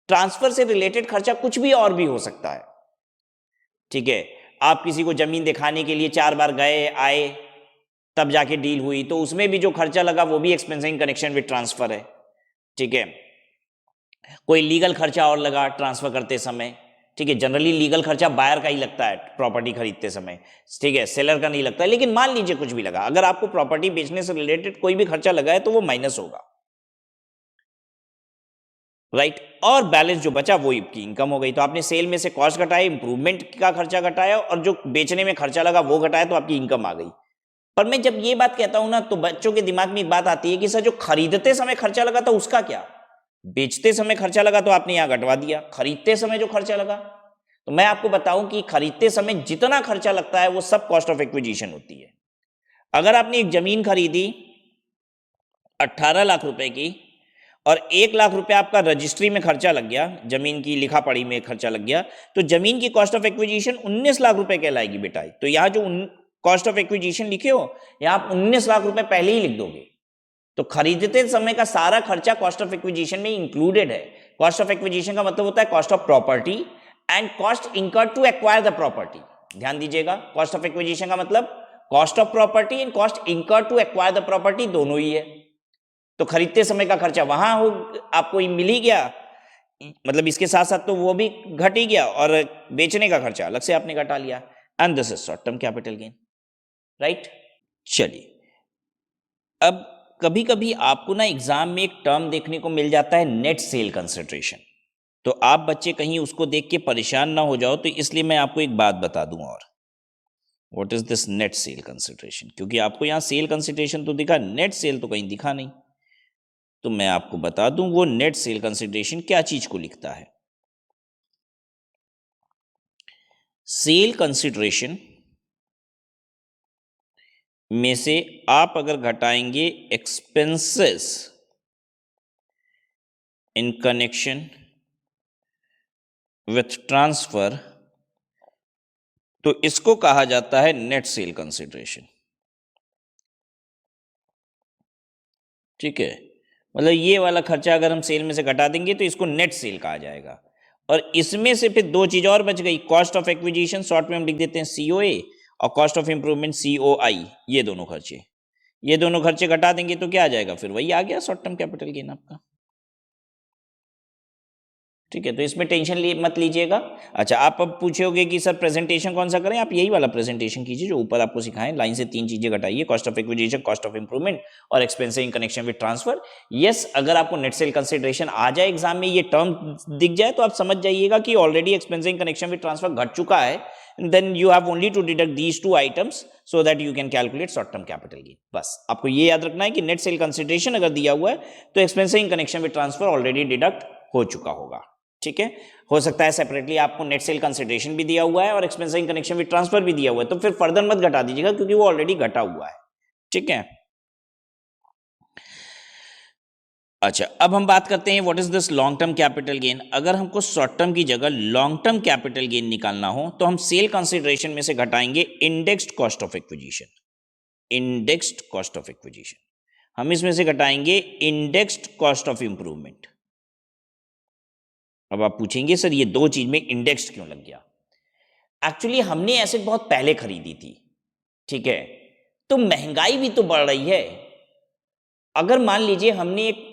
ट्रांसफर से रिलेटेड खर्चा कुछ भी और भी हो सकता है, ठीक है। आप किसी को जमीन दिखाने के लिए 4 बार गए आए तब जाके डील हुई, तो उसमें भी जो खर्चा लगा वो भी expense in connection with transfer है, ठीक है। कोई लीगल खर्चा और लगा ट्रांसफर करते समय, ठीक है। जनरली लीगल खर्चा बायर का ही लगता है प्रॉपर्टी खरीदते समय, ठीक है, सेलर का नहीं लगता है। लेकिन मान लीजिए कुछ भी लगा, अगर आपको प्रॉपर्टी बेचने से रिलेटेड कोई भी खर्चा लगा है तो वो माइनस होगा, राइट। और बैलेंस जो बचा वो आपकी इनकम हो गई। तो आपने सेल में से कॉस्ट घटाया, इंप्रूवमेंट का खर्चा घटाया, और जो बेचने में खर्चा लगा वो घटाया, तो आपकी इनकम आ गई। पर मैं जब ये बात कहता हूं ना तो बच्चों के दिमाग में एक बात आती है कि सर जो खरीदते समय खर्चा लगा था उसका क्या? बेचते समय खर्चा लगा तो आपने यहां घटवा दिया, खरीदते समय जो खर्चा लगा। तो मैं आपको बताऊं कि खरीदते समय जितना खर्चा लगता है वो सब कॉस्ट ऑफ एक्विजिशन होती है। अगर आपने एक जमीन खरीदी 18 लाख रुपए की, और 1 लाख रुपए आपका रजिस्ट्री में खर्चा लग गया, जमीन की लिखा पढ़ी में खर्चा लग गया, तो जमीन की कॉस्ट ऑफ एक्विजिशन 19 लाख रुपए कहलाएगी बेटा। तो यहां जो कॉस्ट ऑफ एक्विजिशन लिखे हो, यहां आप 19 लाख रुपए पहले ही लिख दोगे। तो खरीदते समय का सारा खर्चा कॉस्ट ऑफ एक्विजिशन में इंक्लूडेड है। कॉस्ट ऑफ एक्विजिशन का मतलब होता है cost of property and cost incurred to acquire the property. ध्यान दीजिएगा, कॉस्ट ऑफ एक्विजिशन का मतलब cost of property and cost incurred to acquire the property दोनों ही है। तो खरीदते समय का खर्चा वहां हो, आपको मिल ही गया, मतलब इसके साथ साथ तो वो भी घट ही गया, और बेचने का खर्चा अलग से आपने घटा लिया। And this is short term capital gain, right. चलिए, अब कभी कभी आपको ना एग्जाम में एक टर्म देखने को मिल जाता है, नेट सेल कंसिडरेशन। तो आप बच्चे कहीं उसको देख के परेशान ना हो जाओ, तो इसलिए मैं आपको एक बात बता दूं। और what is this net sale consideration? क्योंकि आपको यहां सेल कंसिडरेशन तो दिखा, नेट सेल तो कहीं दिखा नहीं। तो मैं आपको बता दूं वो नेट सेल कंसिडरेशन क्या चीज को लिखता है। सेल कंसिडरेशन में से आप अगर घटाएंगे expenses in connection with transfer, तो इसको कहा जाता है नेट सेल कंसिडरेशन, ठीक है। मतलब ये वाला खर्चा अगर हम सेल में से घटा देंगे तो इसको नेट सेल कहा जाएगा। और इसमें से फिर दो चीज और बच गई, कॉस्ट ऑफ एक्विजिशन शॉर्ट में हम लिख देते हैं COA, और कॉस्ट ऑफ इंप्रूवमेंट COI। ये दोनों खर्चे घटा देंगे तो क्या आ जाएगा, फिर वही आ गया शॉर्ट टर्म कैपिटल गेन आपका। ठीक है, तो इसमें टेंशन मत लीजिएगा। अच्छा, आप अब पूछोगे कि सर प्रेजेंटेशन कौन सा करें, आप यही वाला प्रेजेंटेशन कीजिए जो ऊपर आपको सिखाएं, लाइन से 3 चीजें घटाइए, cost of acquisition, cost of improvement और expenses in connection with transfer. Yes, अगर आपको नेट सेल कंसिडरेशन आ जाए एग्जाम में, ये टर्म दिख जाए, तो आप समझ जाइएगा कि already expenses in connection with transfer घट चुका है। Then you have only to deduct these 2 items so that you can calculate short term capital gain. बस आपको ये याद रखना है कि नेट सेल कंसिडरेशन अगर दिया हुआ है तो expenses in connection with transfer already deduct हो चुका होगा। ठीक है, हो सकता है सेपरेटली आपको नेट सेल कंसिडरेशन भी दिया हुआ है और expense in connection with transfer भी दिया हुआ है, तो फिर फर्दर मत घटा दीजिएगा क्योंकि वो ऑलरेडी घटा हुआ है। ठीक है, अच्छा अब हम बात करते हैं what is this long term capital gain. अगर हमको शॉर्ट टर्म की जगह लॉन्ग टर्म कैपिटल गेन निकालना हो तो हम सेल कंसिडरेशन में से घटाएंगे indexed cost of acquisition. Indexed cost of acquisition हम इसमें से घटाएंगे इंडेक्स्ड कॉस्ट ऑफ इंप्रूवमेंट। अब आप पूछेंगे सर ये दो चीज में इंडेक्स्ड क्यों लग गया। एक्चुअली हमने एसेट बहुत पहले खरीदी थी, ठीक है, तो महंगाई भी तो बढ़ रही है। अगर मान लीजिए हमने एक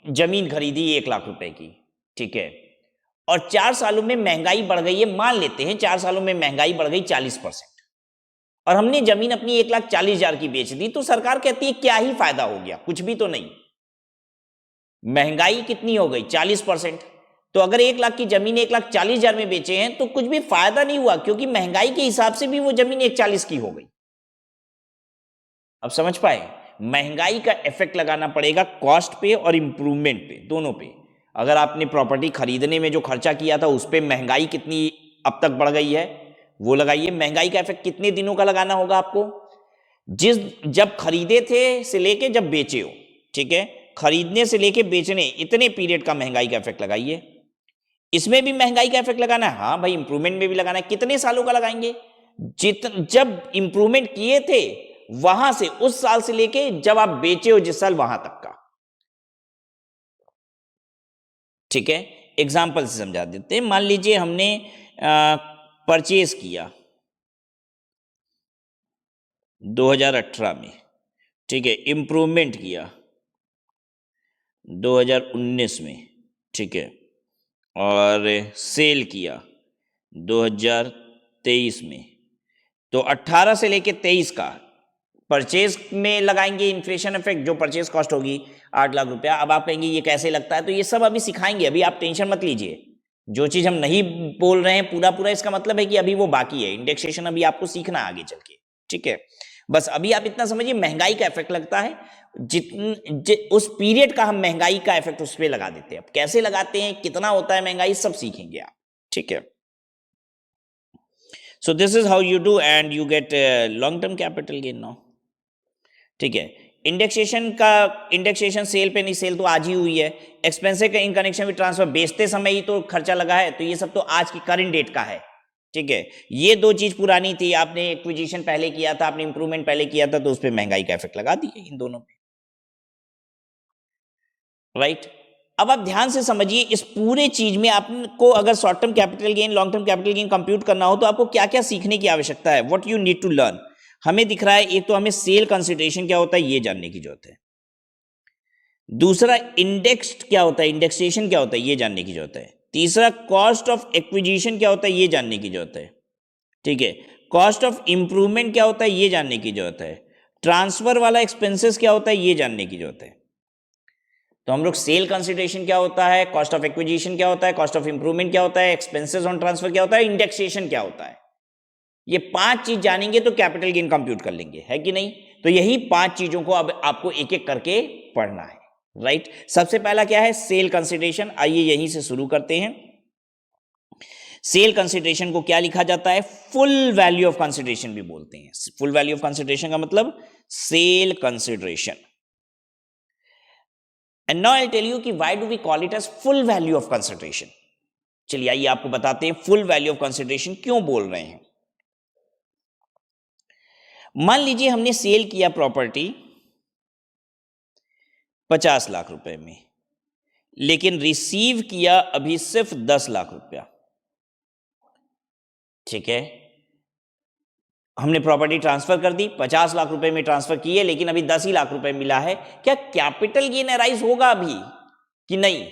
जमीन खरीदी 1 लाख रुपए की, ठीक है, और 4 सालों में महंगाई बढ़ गई है, मान लेते हैं 4 सालों में महंगाई बढ़ गई 40%, और हमने जमीन अपनी 1,40,000 की बेच दी, तो सरकार कहती है क्या ही फायदा हो गया, कुछ भी तो नहीं। महंगाई कितनी हो गई 40%, तो अगर 1 लाख की जमीन 1,40,000 में बेचे हैं तो कुछ भी फायदा नहीं हुआ, क्योंकि महंगाई के हिसाब से भी वो जमीन 1,40 की हो गई। अब समझ पाए, महंगाई का इफेक्ट लगाना पड़ेगा कॉस्ट पे और इंप्रूवमेंट पे, दोनों पे। अगर आपने प्रॉपर्टी खरीदने में जो खर्चा किया था उस पे महंगाई कितनी अब तक बढ़ गई है वो लगाइए। महंगाई का इफेक्ट कितने दिनों का लगाना होगा आपको, जब खरीदे थे से लेके जब बेचे हो, ठीक है, खरीदने से लेके बेचने इतने पीरियड का महंगाई का इफेक्ट लगाइए। इसमें भी महंगाई का इफेक्ट लगाना है, हाँ भाई इंप्रूवमेंट में भी लगाना है। कितने सालों का लगाएंगे, जब इंप्रूवमेंट किए थे वहां से, उस साल से लेके जब आप बेचे हो जिस साल, वहां तक का। ठीक है, एग्जांपल से समझा देते हैं। मान लीजिए हमने परचेज किया 2018 में, ठीक है, इंप्रूवमेंट किया 2019 में, ठीक है, और सेल किया 2023 में, तो 18 से लेके 23 का परचेज में लगाएंगे इन्फ्लेशन इफेक्ट, जो परचेज कॉस्ट होगी 8 लाख रुपया। अब आप कहेंगे ये कैसे लगता है, तो ये सब अभी सिखाएंगे, अभी आप टेंशन मत लीजिए। जो चीज हम नहीं बोल रहे हैं पूरा पूरा, इसका मतलब है कि अभी वो बाकी है। इंडेक्सेशन अभी आपको सीखना आगे चल के, ठीक है। बस अभी आप इतना समझिए महंगाई का इफेक्ट लगता है, उस पीरियड का हम महंगाई का इफेक्ट उस पर लगा देते हैं। अब कैसे लगाते हैं, कितना होता है महंगाई, सब सीखेंगे आप, ठीक है। So this is how you do and you get long term capital gain now. ठीक है, इंडेक्सेशन सेल पे नहीं, सेल तो आज ही हुई है। Expenses in connection with transfer, बेचते समय ही तो खर्चा लगा है, तो ये सब तो आज की करंट डेट का है, ठीक है। ये दो चीज पुरानी थी, आपने एक्विजिशन पहले किया था, आपने इंप्रूवमेंट पहले किया था, तो उस पर महंगाई का इफेक्ट लगा दिया इन दोनों पे, राइट। अब आप ध्यान से समझिए, इस पूरे चीज में आपको अगर short term capital gain, long term capital gain compute करना हो तो आपको क्या क्या सीखने की आवश्यकता है, what you need to learn. हमें दिख रहा है, एक तो हमें सेल कंसिडरेशन क्या होता है ये जानने की जरूरत है, दूसरा इंडेक्स्ड क्या होता है, इंडेक्सेशन क्या होता है ये जानने की जरूरत है, तीसरा कॉस्ट ऑफ एक्विजिशन क्या होता है ये जानने की जरूरत है, ठीक है, कॉस्ट ऑफ इंप्रूवमेंट क्या होता है ये जानने की जरूरत है, ट्रांसफर वाला एक्सपेंसेस क्या होता है ये जानने की जरूरत है। तो हम लोग सेल कंसिडरेशन क्या होता है, कॉस्ट ऑफ एक्विजिशन क्या होता है, कॉस्ट ऑफ इंप्रूवमेंट क्या होता है, एक्सपेंसेस ऑन ट्रांसफर क्या होता है, इंडेक्सेशन क्या होता है, ये 5 चीज जानेंगे तो कैपिटल गेन कंप्यूट कर लेंगे, है कि नहीं। तो यही 5 चीजों को अब आपको एक एक करके पढ़ना है, राइट। सबसे पहला क्या है, सेल कंसिडरेशन। आइए यहीं से शुरू करते हैं। सेल कंसिडरेशन को क्या लिखा जाता है, फुल वैल्यू ऑफ कंसिडरेशन भी बोलते हैं। फुल वैल्यू ऑफ कंसिडरेशन का मतलब sale consideration. And now I tell you कि why do we call it as full value of consideration. चलिए आइए आपको बताते हैं फुल वैल्यू ऑफ कंसिडरेशन क्यों बोल रहे हैं। मान लीजिए हमने सेल किया प्रॉपर्टी 50 लाख रुपए में, लेकिन रिसीव किया अभी सिर्फ 10 लाख रुपया। ठीक है, हमने प्रॉपर्टी ट्रांसफर कर दी, 50 लाख रुपए में ट्रांसफर किए, लेकिन अभी 10 ही लाख रुपए मिला है। क्या कैपिटल गेन अराइज होगा अभी कि नहीं?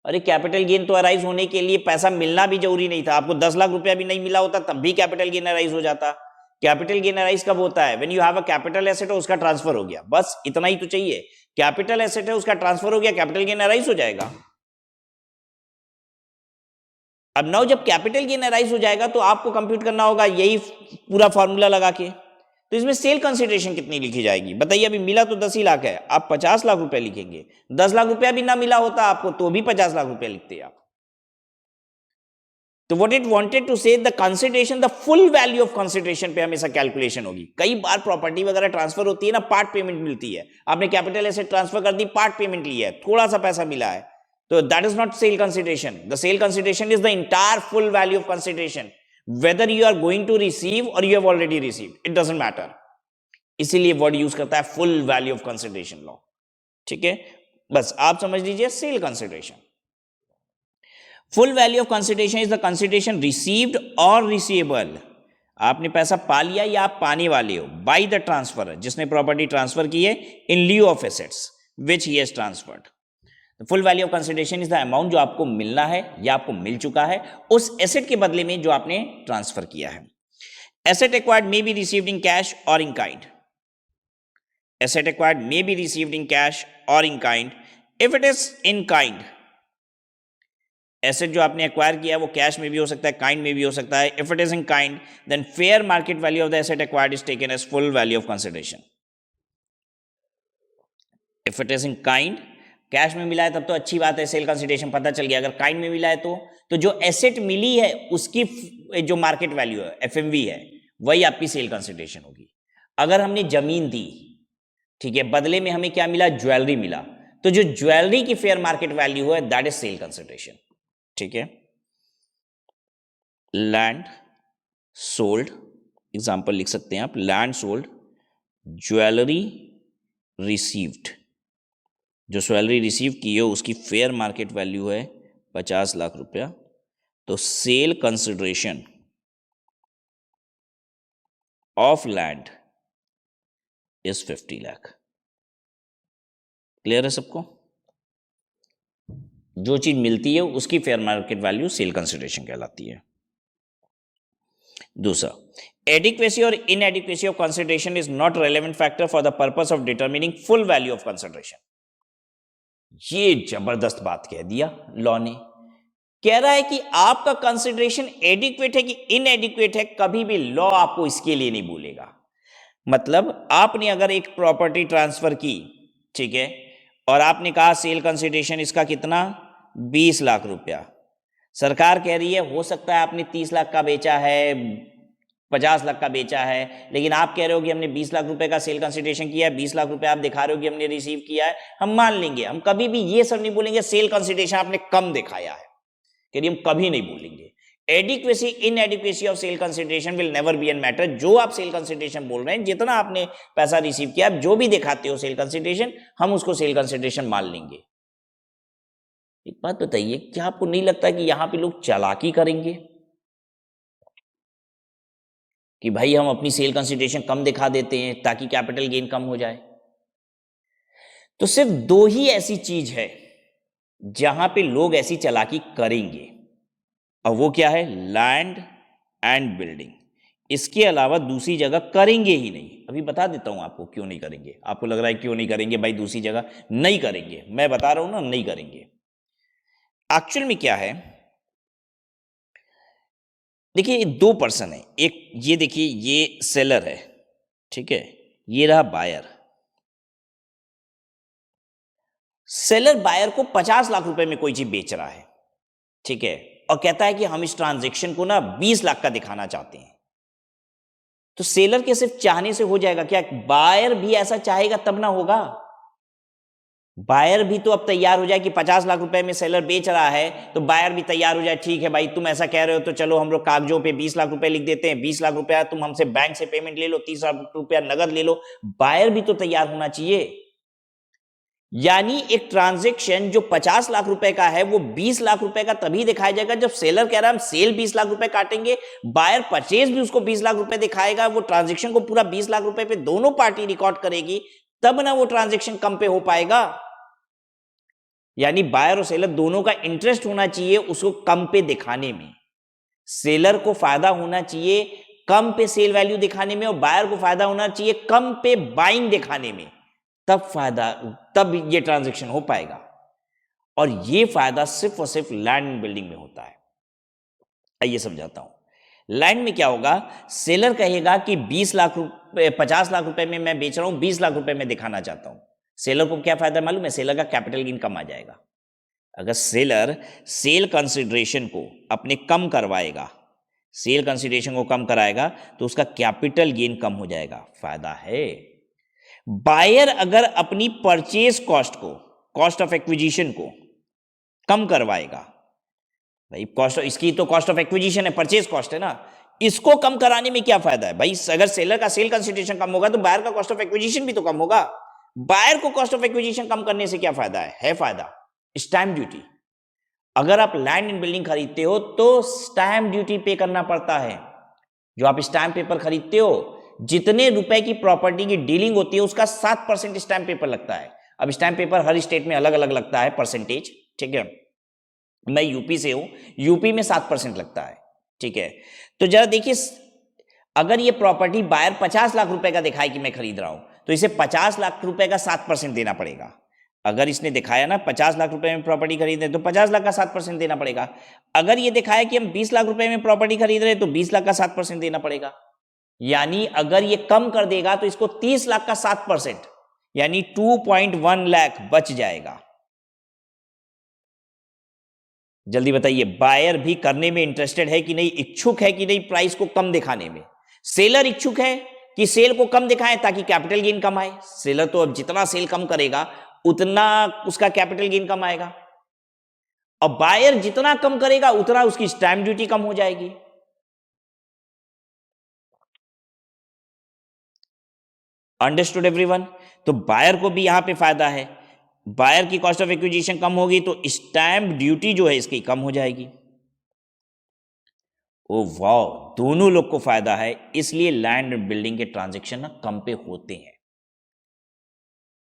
अरे कैपिटल गेन तो अराइज होने के लिए पैसा मिलना भी जरूरी नहीं था। आपको 10 लाख रुपया भी नहीं मिला होता तब भी कैपिटल गेन अराइज हो जाता। कैपिटल गेन अराइज कब होता है? When you have a capital asset, उसका ट्रांसफर हो गया, बस इतना ही तो चाहिए। कैपिटल एसेट है, उसका ट्रांसफर हो गया, कैपिटल गेन अराइज हो जाएगा। अब नाउ जब कैपिटल गेन अराइज हो जाएगा तो आपको कंप्यूट करना होगा यही पूरा फॉर्मूला लगा के। तो इसमें सेल कंसिडरेशन कितनी लिखी जाएगी बताइए? अभी मिला तो 10 ही लाख है, आप 50 लाख रुपए लिखेंगे। 10 लाख रुपया भी ना मिला होता आपको तो भी 50 लाख रुपया लिखते आप। तो व्हाट इट वांटेड टू से, the consideration, the full value of consideration पे हमेशा कैलकुलेशन होगी। कई बार प्रॉपर्टी वगैरह ट्रांसफर होती है ना, पार्ट पेमेंट मिलती है। आपने कैपिटल एसेट ट्रांसफर कर दी, पार्ट पेमेंट लिया है, थोड़ा सा पैसा मिला है, तो that is not sale consideration. The sale consideration is the entire full value of consideration, whether you are going to receive और you have already received, it doesn't matter. इसीलिए वर्ड यूज करता है full value of consideration law. ठीक है, बस आप समझ लीजिए sale consideration. Full value of consideration is the consideration received और रिसीवेबल। आपने पैसा पा लिया या आप पाने वाले हो, बाय द ट्रांसफर, जिसने प्रॉपर्टी ट्रांसफर की है, in lieu of assets which he has transferred. Full value of consideration is the amount जो आपको मिलना है या आपको मिल चुका है उस एसेट के बदले में जो आपने ट्रांसफर किया है। Asset acquired may be received in cash और in kind. Asset acquired may be received in cash or in kind. If it is in kind, asset जो आपने एक्वायर किया है वो कैश में भी हो सकता है, काइंड में भी हो सकता है। If it is in kind then fair market value of the asset acquired is taken as full value of consideration. If it is in kind, cash में मिला है तब तो अच्छी बात है, सेल कंसिडरेशन पता चल गया। अगर काइंड में मिला है तो जो एसेट मिली है उसकी जो मार्केट वैल्यू है, एफएमवी है, वही आपकी सेल कंसिडरेशन होगी। अगर हमने जमीन दी, ठीक है, बदले में हमें क्या मिला? ज्वेलरी मिला, तो जो ज्वेलरी की फेयर मार्केट वैल्यू है दैट इज सेल कंसिडरेशन। ठीक है, लैंड सोल्ड, एग्जांपल लिख सकते हैं आप, लैंड सोल्ड, ज्वेलरी रिसीव्ड, जो ज्वेलरी रिसीव की है उसकी फेयर मार्केट वैल्यू है 50 लाख रुपया, तो sale consideration of land is 50 lakh. Clear है सबको? जो चीज मिलती है उसकी fair market value sale consideration कहलाती है। दूसरा, एडिक्वेसी और inadequacy of consideration is not relevant factor for the purpose of determining full value of consideration. ये जबरदस्त बात कह दिया लॉ ने। कह रहा है कि आपका कंसिडरेशन एडिक्वेट है कि इनएडिक्वेट है, कभी भी लॉ आपको इसके लिए नहीं बोलेगा। मतलब आपने अगर एक प्रॉपर्टी ट्रांसफर की, ठीक है, और आपने कहा सेल कंसिडरेशन इसका कितना? 20 लाख रुपया। सरकार कह रही है हो सकता है आपने 30 लाख का बेचा है, 50 लाख का बेचा है, लेकिन आप कह रहे हो कि हमने 20 लाख रुपए का सेल कंसिडरेशन किया है, 20 लाख रुपए आप दिखा रहे हो कि हमने रिसीव किया है, हम मान लेंगे। हम कभी भी ये सब नहीं बोलेंगे सेल कंसिडरेशन आपने कम दिखाया है, कह रही हम कभी नहीं बोलेंगे। Adequacy inadequacy of sale consideration will never be an matter. जो आप सेल कंसिडरेशन बोल रहे हैं, जितना आपने पैसा रिसीव किया, आप जो भी दिखाते हो सेल कंसिडरेशन, हम उसको सेल कंसिडरेशन मान लेंगे। एक बात बताइए, क्या आपको नहीं लगता कि यहां पे लोग चालाकी करेंगे कि भाई हम अपनी सेल कंसिडरेशन कम दिखा देते हैं ताकि कैपिटल गेन कम हो जाए? तो सिर्फ दो ही ऐसी चीज है जहां पे लोग ऐसी चालाकी करेंगे, और वो क्या है? Land and building. इसके अलावा दूसरी जगह करेंगे ही नहीं। अभी बता देता हूं आपको क्यों नहीं करेंगे। आपको लग रहा है क्यों नहीं करेंगे भाई, दूसरी जगह नहीं करेंगे, मैं बता रहा हूं ना, नहीं करेंगे। एक्चुअल में क्या है, देखिए दो पर्सन है, एक ये देखिए ये सेलर है, ठीक है, ये रहा बायर। सेलर बायर को 50 लाख रुपए में कोई चीज बेच रहा है, ठीक है, और कहता है कि हम इस ट्रांजैक्शन को ना 20 लाख का दिखाना चाहते हैं। तो सेलर के सिर्फ चाहने से हो जाएगा क्या? बायर भी ऐसा चाहेगा तब ना होगा। बायर भी तो अब तैयार हो जाए कि 50 लाख रुपए में सेलर बेच रहा है, तो बायर भी तैयार हो जाए, ठीक है भाई तुम ऐसा कह रहे हो तो चलो हम लोग कागजों पे 20 लाख रुपए लिख देते हैं, 20 लाख रुपया तुम हमसे बैंक से पेमेंट ले लो, 30 लाख रुपया नगद ले लो। बायर भी तो तैयार होना चाहिए। यानी एक ट्रांजैक्शन जो 50 लाख रुपए का है वो 20 लाख रुपए का तभी दिखाया जाएगा जब सेलर कह रहा है हम सेल 20 लाख रुपए काटेंगे, बायर परचेज भी उसको 20 लाख रुपए दिखाएगा, वो ट्रांजैक्शन को पूरा 20 लाख रुपए पे दोनों पार्टी रिकॉर्ड करेगी, तब ना वो ट्रांजैक्शन कम पे हो पाएगा। यानी बायर और सेलर दोनों का इंटरेस्ट होना चाहिए उसको कम पे दिखाने में। सेलर को फायदा होना चाहिए कम पे सेल वैल्यू दिखाने में और बायर को फायदा होना चाहिए कम पे बाइंग दिखाने में, तब ये ट्रांजैक्शन हो पाएगा। और ये फायदा सिर्फ और सिर्फ लैंड एंड बिल्डिंग में होता है। आइए समझाता हूं। लैंड में क्या होगा, सेलर कहेगा कि 20 लाख रुपए 50 लाख रुपए में मैं बेच रहा हूं, 20 लाख रुपए में दिखाना चाहता हूं। सेलर को क्या फायदा मालूम है, सेलर का कैपिटल गेन कम आ जाएगा। अगर सेलर सेल कंसिडरेशन को अपने कम करवाएगा, सेल कंसिडरेशन को कम कराएगा तो उसका कैपिटल गेन कम हो जाएगा, फायदा है। बायर अगर अपनी परचेज कॉस्ट को, कॉस्ट ऑफ एक्विजिशन को कम करवाएगा, भाई कॉस्ट इसकी तो कॉस्ट ऑफ एक्विजिशन है, परचेज कॉस्ट है ना, इसको कम कराने में क्या फायदा है भाई। अगर सेलर का सेल कंसिडरेशन कम होगा तो बायर का कॉस्ट ऑफ एक्विजिशन भी तो कम होगा। बायर को कॉस्ट ऑफ एक्विजिशन कम करने से क्या फायदा है फायदा, स्टैंप ड्यूटी। अगर आप लैंड एंड बिल्डिंग खरीदते हो तो स्टैंप ड्यूटी पे करना पड़ता है। जो आप स्टैंप पेपर खरीदते हो, जितने रुपए की प्रॉपर्टी की डीलिंग होती है उसका 7% स्टैंप पेपर लगता है। अब स्टैंप पेपर हर स्टेट में अलग अलग लगता है परसेंटेज, ठीक है। मैं यूपी से हूं, यूपी में 7% लगता है, ठीक है। तो जरा देखिए, अगर ये प्रॉपर्टी बायर 50 लाख रुपए का दिखाए कि मैं खरीद रहा हूं, तो इसे 50 लाख रुपए का 7% देना पड़ेगा। अगर इसने दिखाया ना 50 लाख रुपए में प्रॉपर्टी खरीद रहे तो 50 लाख का 7% देना पड़ेगा। अगर ये दिखाया कि हम 20 लाख रुपए में प्रॉपर्टी खरीद रहे तो 20 लाख का 7% देना पड़ेगा। यानी अगर ये कम कर देगा तो इसको 30 लाख का 7% यानी 2.1 लाख बच जाएगा। जल्दी बताइए, बायर भी करने में इंटरेस्टेड है कि नहीं, इच्छुक है कि नहीं प्राइस को कम दिखाने में। सेलर इच्छुक है कि सेल को कम दिखाएं ताकि कैपिटल गेन कम आए। सेलर तो अब जितना सेल कम करेगा उतना उसका कैपिटल गेन कम आएगा, और बायर जितना कम करेगा उतना उसकी स्टैंप ड्यूटी कम हो जाएगी। Understood everyone. तो बायर को भी यहां पे फायदा है, बायर की कॉस्ट ऑफ एक्विजिशन कम होगी तो स्टैंप ड्यूटी जो है इसकी कम हो जाएगी। ओ वाह, दोनों लोग को फायदा है, इसलिए लैंड एंड बिल्डिंग के ट्रांजैक्शन ना कम पे होते हैं,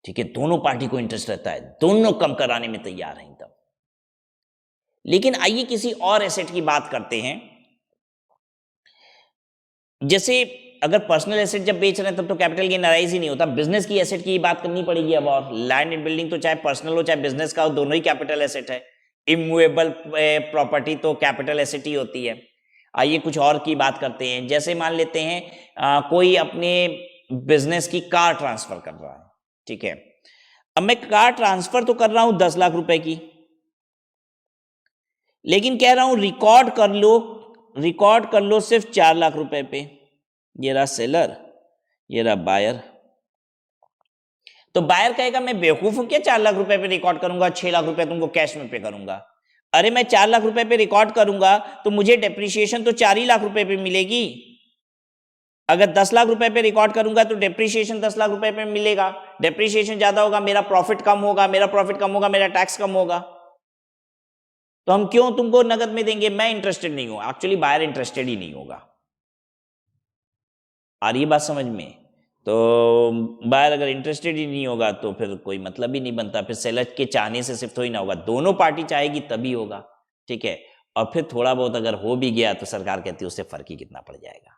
ठीक है। दोनों पार्टी को इंटरेस्ट रहता है, दोनों कम कराने में तैयार हैं तब। लेकिन आइए किसी और एसेट की बात करते हैं। जैसे अगर पर्सनल एसेट जब बेच रहे हैं तब तो कैपिटल गेन अराइज ही नहीं होता, बिजनेस की एसेट की बात करनी पड़ेगी अब। और लैंड एंड बिल्डिंग तो चाहे पर्सनल हो चाहे बिजनेस का हो, दोनों ही कैपिटल एसेट है। इमूवेबल प्रॉपर्टी तो कैपिटल एसेट ही होती है। आइए कुछ और की बात करते हैं। जैसे मान लेते हैं कोई अपने बिजनेस की कार ट्रांसफर कर रहा है, ठीक है। अब मैं कार ट्रांसफर तो कर रहा हूं 10 लाख रुपए की, लेकिन कह रहा हूं रिकॉर्ड कर लो सिर्फ 4 लाख रुपए पे। ये रहा सेलर, ये रहा बायर। तो बायर कहेगा मैं बेवकूफ हूं क्या 4 लाख रुपए पे रिकॉर्ड करूंगा, 6 लाख रुपए तुमको कैश में पे करूंगा। अरे मैं 4 लाख रुपए पे रिकॉर्ड करूंगा तो मुझे डेप्रिसिएशन तो 4 ही लाख रुपए पे मिलेगी। अगर 10 लाख रुपए पे रिकॉर्ड करूंगा तो डेप्रिसिएशन 10 लाख रुपए पे मिलेगा। डेप्रिसिएशन ज्यादा होगा, मेरा प्रॉफिट कम होगा, मेरा टैक्स कम होगा। तो हम क्यों तुमको नगद में देंगे, मैं इंटरेस्टेड नहीं हूं। एक्चुअली बायर इंटरेस्टेड ही नहीं होगा। आ रही है बात समझ में। तो बायर अगर इंटरेस्टेड ही नहीं होगा तो फिर कोई मतलब ही नहीं बनता। फिर सेलर के चाहने से सिर्फ थोड़ी ना होगा, दोनों पार्टी चाहेगी तभी होगा, ठीक है। और फिर थोड़ा बहुत अगर हो भी गया तो सरकार कहती है उससे फर्क ही कितना पड़ जाएगा,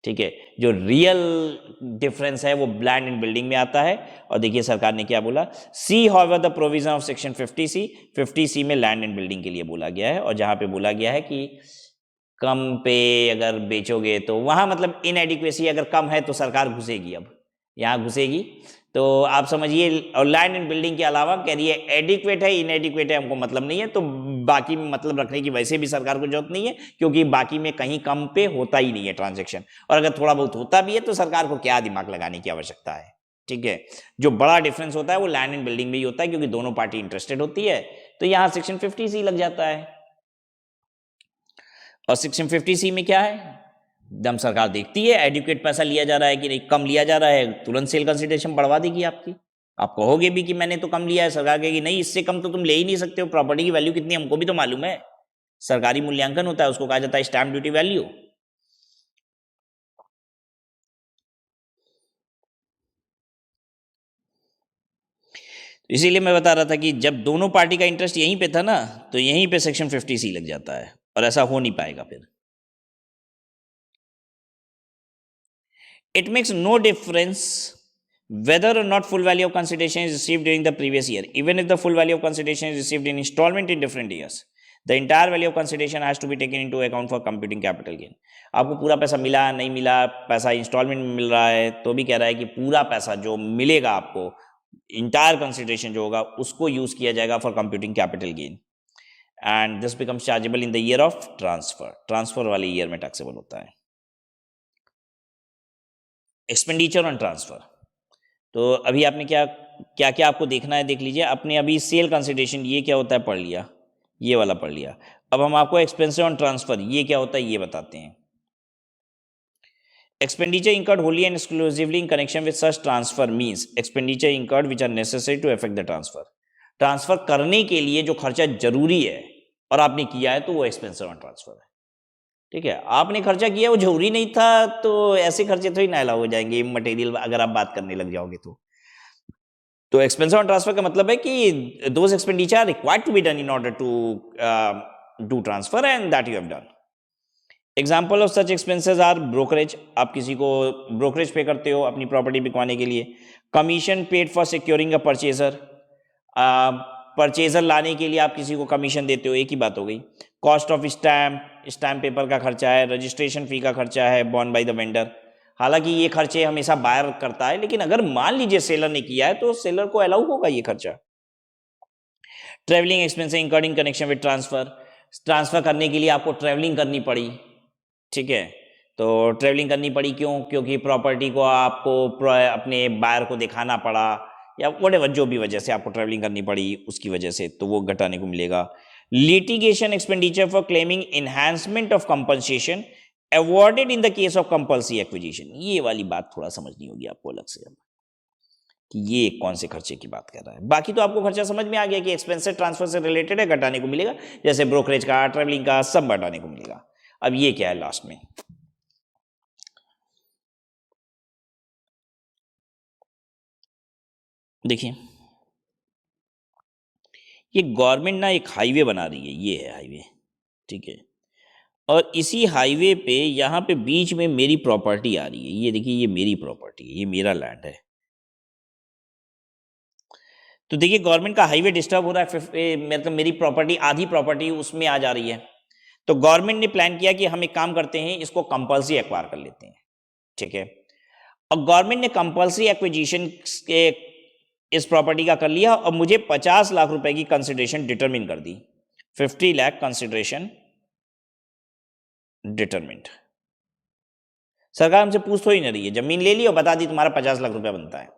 ठीक है। जो रियल डिफरेंस है वो लैंड एंड बिल्डिंग में आता है। और देखिए सरकार ने क्या बोला, see however the provision of section 50C में लैंड एंड बिल्डिंग के लिए बोला गया है। और जहां पे बोला गया है कि कम पे अगर बेचोगे तो वहां मतलब इनएडिक्वेसी अगर कम है तो सरकार घुसेगी, अब यहां घुसेगी। तो आप समझिए, और लैंड एंड बिल्डिंग के अलावा कह रही है एडिक्वेट है इनएडिक्वेट है हमको मतलब नहीं है, तो बाकी में मतलब रखने की वैसे भी सरकार को जरूरत नहीं है, क्योंकि बाकी में कहीं कम पे होता ही नहीं है ट्रांजेक्शन। और अगर थोड़ा बहुत होता भी है तो सरकार को क्या दिमाग लगाने की आवश्यकता है, ठीक है। जो बड़ा डिफरेंस होता है वो लैंड एंड बिल्डिंग में ही होता है, क्योंकि दोनों पार्टी इंटरेस्टेड होती है। तो यहां सेक्शन 50C लग जाता है। और सेक्शन 50C में क्या है, एकदम सरकार देखती है एडुकेट पैसा लिया जा रहा है कि नहीं, कम लिया जा रहा है, तुरंत सेल कंसिडरेशन बढ़वा देगी आपकी। आप कहोगे भी कि मैंने तो कम लिया है, सरकार कहेगी नहीं इससे कम तो तुम ले ही नहीं सकते हो, प्रॉपर्टी की वैल्यू कितनी हमको भी तो मालूम है। सरकारी मूल्यांकन होता है, उसको कहा जाता है स्टैंप ड्यूटी वैल्यू। इसीलिए मैं बता रहा था कि जब दोनों पार्टी का इंटरेस्ट यहीं पे था ना, तो यहीं पे सेक्शन 50C लग जाता है, और ऐसा हो नहीं पाएगा फिर। It makes no difference whether or not full value of consideration is received during the previous year, even if the full value of consideration is received in installment in different years. The entire value of consideration has to be taken into account for computing capital gain. आपको पूरा पैसा मिला नहीं मिला, पैसा instalment में मिल रहा है, तो भी कह रहा है कि पूरा पैसा जो मिलेगा आपको, इंटायर कंसिडरेशन जो होगा, उसको यूज किया जाएगा for computing capital gain, and this becomes chargeable in the year of transfer. Transfer वाले ईयर में टैक्सेबल होता है। एक्सपेंडिचर ऑन ट्रांसफर, तो अभी आपने क्या क्या क्या आपको देखना है देख लीजिए। आपने अभी सेल कंसिडरेशन ये क्या होता है पढ़ लिया, ये वाला पढ़ लिया। अब हम आपको एक्सपेंसेस ऑन ट्रांसफर ये क्या होता है ये बताते हैं। Expenditure incurred wholly and exclusively in connection with such transfer means expenditure incurred which are necessary to effect the transfer. Transfer करने के लिए जो खर्चा जरूरी है और आपने किया है, तो वो एक्सपेंसेस ऑन ट्रांसफर है। ठीक है, आपने खर्चा किया वो जरूरी नहीं था, तो ऐसे खर्चे थोड़ी ना अलाउ हो जाएंगे मटेरियल, अगर आप बात करने लग जाओगे तो एक्सपेंस ऑन ट्रांसफर का मतलब है कि those expenditure are required to be done in order to do transfer, and that you have done. Example of such expenses are brokerage, आप किसी को ब्रोकरेज पे करते हो अपनी प्रॉपर्टी बिकवाने के लिए। Commission paid for securing a purchaser, purchaser लाने के लिए आप किसी को कमीशन देते हो, एक ही बात हो गई। Cost of stamp, stamp paper का खर्चा है, रजिस्ट्रेशन फी का खर्चा है, बॉर्न बाय द वेंडर। हालांकि ये खर्चे हमेशा बायर करता है, लेकिन अगर मान लीजिए सेलर ने किया है तो सेलर को अलाउ होगा ये खर्चा। Travelling expense incurred in connection with transfer, transfer करने के लिए आपको ट्रेवलिंग करनी पड़ी। ठीक है, तो ट्रेवलिंग करनी पड़ी क्यों? क्योंकि प्रॉपर्टी को आपको अपने बायर को दिखाना पड़ा, या व्हाटएवर जो भी वजह से आपको ट्रेवलिंग करनी पड़ी उसकी वजह से, तो वो घटाने को मिलेगा। Litigation expenditure for claiming enhancement of compensation awarded in the case of compulsory acquisition, ये वाली बात थोड़ा समझनी होगी आपको अलग से कि ये कौन से खर्चे की बात कर रहा है। बाकी तो आपको खर्चा समझ में आ गया कि एक्सपेंसेस ट्रांसफर से रिलेटेड है, घटाने को मिलेगा, जैसे ब्रोकरेज का, ट्रेवलिंग का, सब घटाने को मिलेगा। अब ये क्या है लास्ट में, देखिए ये गवर्नमेंट ना एक हाईवे बना रही है, ये है हाईवे। ठीक है, और इसी हाईवे पे यहाँ पे बीच में मेरी प्रॉपर्टी आ रही है, ये देखिए ये मेरी प्रॉपर्टी है, ये मेरा लैंड है। तो देखिए गवर्नमेंट का हाईवे डिस्टर्ब हो रहा है, मतलब मेरी प्रॉपर्टी, आधी प्रॉपर्टी उसमें आ जा रही है। तो गवर्नमेंट ने प्लान किया कि हम एक काम करते हैं, इसको कंपल्सरी एक्वायर कर लेते हैं। ठीक है, और गवर्नमेंट ने कंपल्सरी एक्विजिशन के इस प्रॉपर्टी का कर लिया, और मुझे 50 लाख रुपए की कंसिडरेशन डिटरमिन कर दी। 50 लाख कंसिडरेशन डिटरमिंड। सरकार हमसे पूछ थोड़ी ना रही है, जमीन ले ली और बता दी तुम्हारा 50 लाख रुपया बनता है।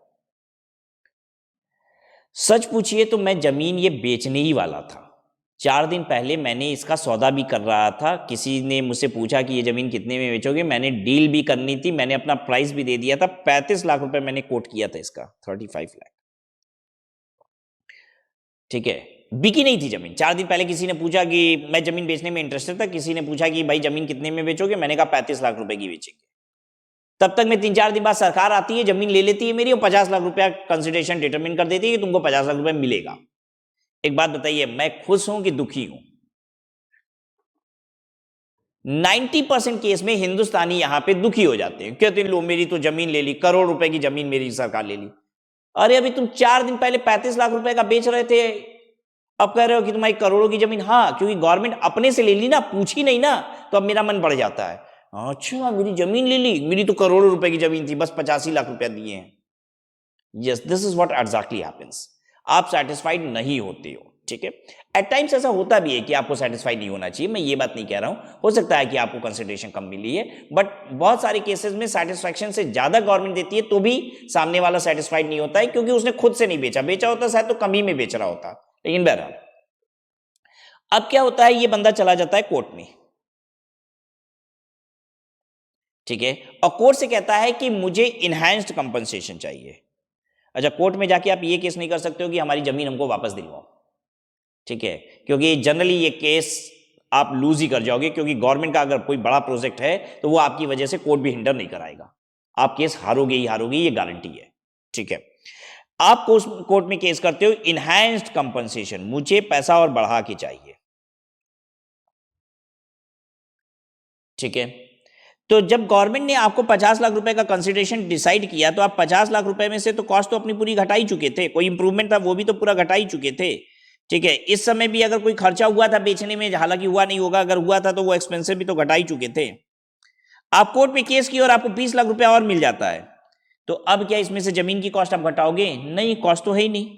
सच पूछिए तो मैं जमीन ये बेचने ही वाला था। 4 दिन पहले मैंने इसका सौदा भी कर रहा था, किसी ने मुझसे पूछा कि ये जमीन कितने में बेचोगे, मैंने डील भी करनी थी, मैंने अपना प्राइस भी दे दिया था। 35 लाख रुपए मैंने कोट किया था इसका, 35 लाख। ठीक है, बिकी नहीं थी जमीन। 4 दिन पहले किसी ने पूछा कि मैं जमीन बेचने में इंटरेस्टेड था, किसी ने पूछा कि भाई जमीन कितने में बेचोगे, मैंने कहा 35 लाख रुपए की बेचेंगे। तब तक मैं 3-4 दिन बाद सरकार आती है, जमीन ले लेती है मेरी, और 50 लाख रुपया कंसिडरेशन डिटरमिन कर देती है कि तुमको 50 लाख रुपए मिलेगा। एक बात बताइए, मैं खुश हूं कि दुखी हूं? 90% केस में हिंदुस्तानी यहां पे दुखी हो जाते हैं, कहते हैं लो मेरी तो जमीन ले ली, करोड़ रुपए की जमीन मेरी सरकार ले ली। अरे अभी तुम 4 दिन पहले 35 लाख रुपए का बेच रहे थे, अब कह रहे हो कि तुम्हारी करोड़ों की जमीन। हाँ, क्योंकि गवर्नमेंट अपने से ले ली ना, पूछी नहीं ना, तो अब मेरा मन बढ़ जाता है। अच्छा मेरी जमीन ले ली, मेरी तो करोड़ों रुपए की जमीन थी, बस 85 लाख रुपया दिए हैं। Yes, this is what exactly happens. आप सेटिस्फाइड नहीं होते हो। ठीक है, एट टाइम्स ऐसा होता भी है कि आपको सेटिस्फाइड नहीं होना चाहिए, मैं ये बात नहीं कह रहा हूं, हो सकता है कि आपको कंसिडरेशन कम मिली है, बट बहुत सारे केसेस में सेटिस्फैक्शन से ज्यादा गवर्नमेंट देती है तो भी सामने वाला सेटिस्फाइड नहीं होता है, क्योंकि उसने खुद से नहीं बेचा, बेचा होता शायद तो कम ही में बेच रहा होता। लेकिन बहरहाल अब क्या होता है, ये बंदा चला जाता है कोर्ट में। ठीक है, और कोर्ट से कहता है कि मुझे इनहैंस्ड कंपनसेशन चाहिए। अच्छा, कोर्ट में जाके आप ये केस नहीं कर सकते हो कि हमारी जमीन हमको वापस दिलवाओ, ठीक है, क्योंकि जनरली ये केस आप लूज ही कर जाओगे, क्योंकि गवर्नमेंट का अगर कोई बड़ा प्रोजेक्ट है तो वो आपकी वजह से कोर्ट भी हिंडर नहीं कराएगा, आप केस हारोगे ही हारोगे, ये गारंटी है, ठीक है। आप कोर्ट में केस करते हो इनहैंस्ड कंपनसेशन, मुझे पैसा और बढ़ा के चाहिए, ठीक है। तो जब गवर्नमेंट ने आपको 50 लाख रुपए का कंसिडरेशन डिसाइड किया तो आप 50 लाख रुपए में से तो कॉस्ट तो अपनी पूरी घटा ही चुके थे, कोई इंप्रूवमेंट था वो भी तो पूरा घटा ही चुके थे, ठीक है। इस समय भी अगर कोई खर्चा हुआ था बेचने में, हालांकि हुआ नहीं होगा, अगर हुआ था तो वो एक्सपेंसिव भी तो घटा ही चुके थे। आप कोर्ट में केस किए और आपको 20 लाख रुपया और मिल जाता है, तो अब क्या इसमें से जमीन की कॉस्ट आप घटाओगे? नहीं, कॉस्ट तो है ही नहीं,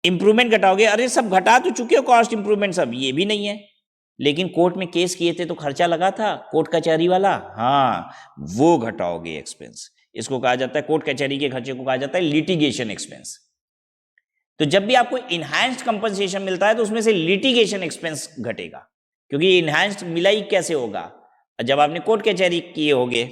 इंप्रूवमेंट घटाओगे? अरे सब घटा तो चुके हो कॉस्ट इंप्रूवमेंट सब, ये भी नहीं है। लेकिन कोर्ट में केस किए थे तो खर्चा लगा था कोर्ट कचहरी वाला, हाँ वो घटाओगे एक्सपेंस, इसको कहा जाता है, कोर्ट कचहरी के खर्चे को कहा जाता है लिटिगेशन एक्सपेंस। तो जब भी आपको इनहैंस्ड कंपनसेशन मिलता है तो उसमें से लिटिगेशन एक्सपेंस घटेगा, क्योंकि इनहैंस्ड मिला ही कैसे होगा, जब आपने कोर्ट कचहरी किए होगे।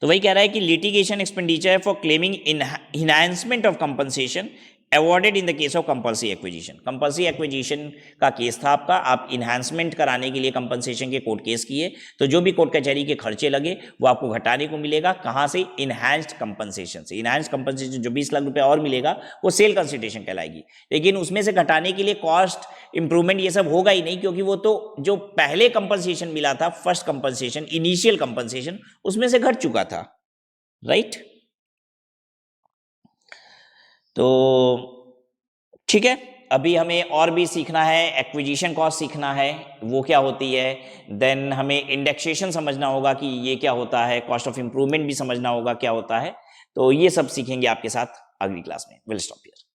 तो वही कह रहा है कि litigation expenditure for claiming enhancement of compensation awarded in the case of compulsory acquisition. Compulsory acquisition का केस था आपका, आप इन्हांसमेंट कराने के लिए कंपनसेशन के कोर्ट केस किए, तो जो भी कोर्ट कचहरी के खर्चे लगे वो आपको घटाने को मिलेगा, कहाँ से? इनहैंस्ड कंपनसेशन से। इनहैंस्ड कंपनसेशन जो 20 लाख रुपए और मिलेगा वो सेल कंसिडरेशन कहलाएगी, लेकिन उसमें से घटाने के लिए कॉस्ट इंप्रूवमेंट ये सब होगा ही नहीं, क्योंकि वो तो जो पहले कंपनसेशन मिला था, फर्स्ट कंपनसेशन, इनिशियल कंपनसेशन, उसमें से घट चुका था, राइट। तो ठीक है, अभी हमें और भी सीखना है, एक्विजिशन कॉस्ट सीखना है वो क्या होती है, देन हमें इंडेक्सेशन समझना होगा कि ये क्या होता है, कॉस्ट ऑफ इंप्रूवमेंट भी समझना होगा क्या होता है। तो ये सब सीखेंगे आपके साथ अगली क्लास में। Will stop here.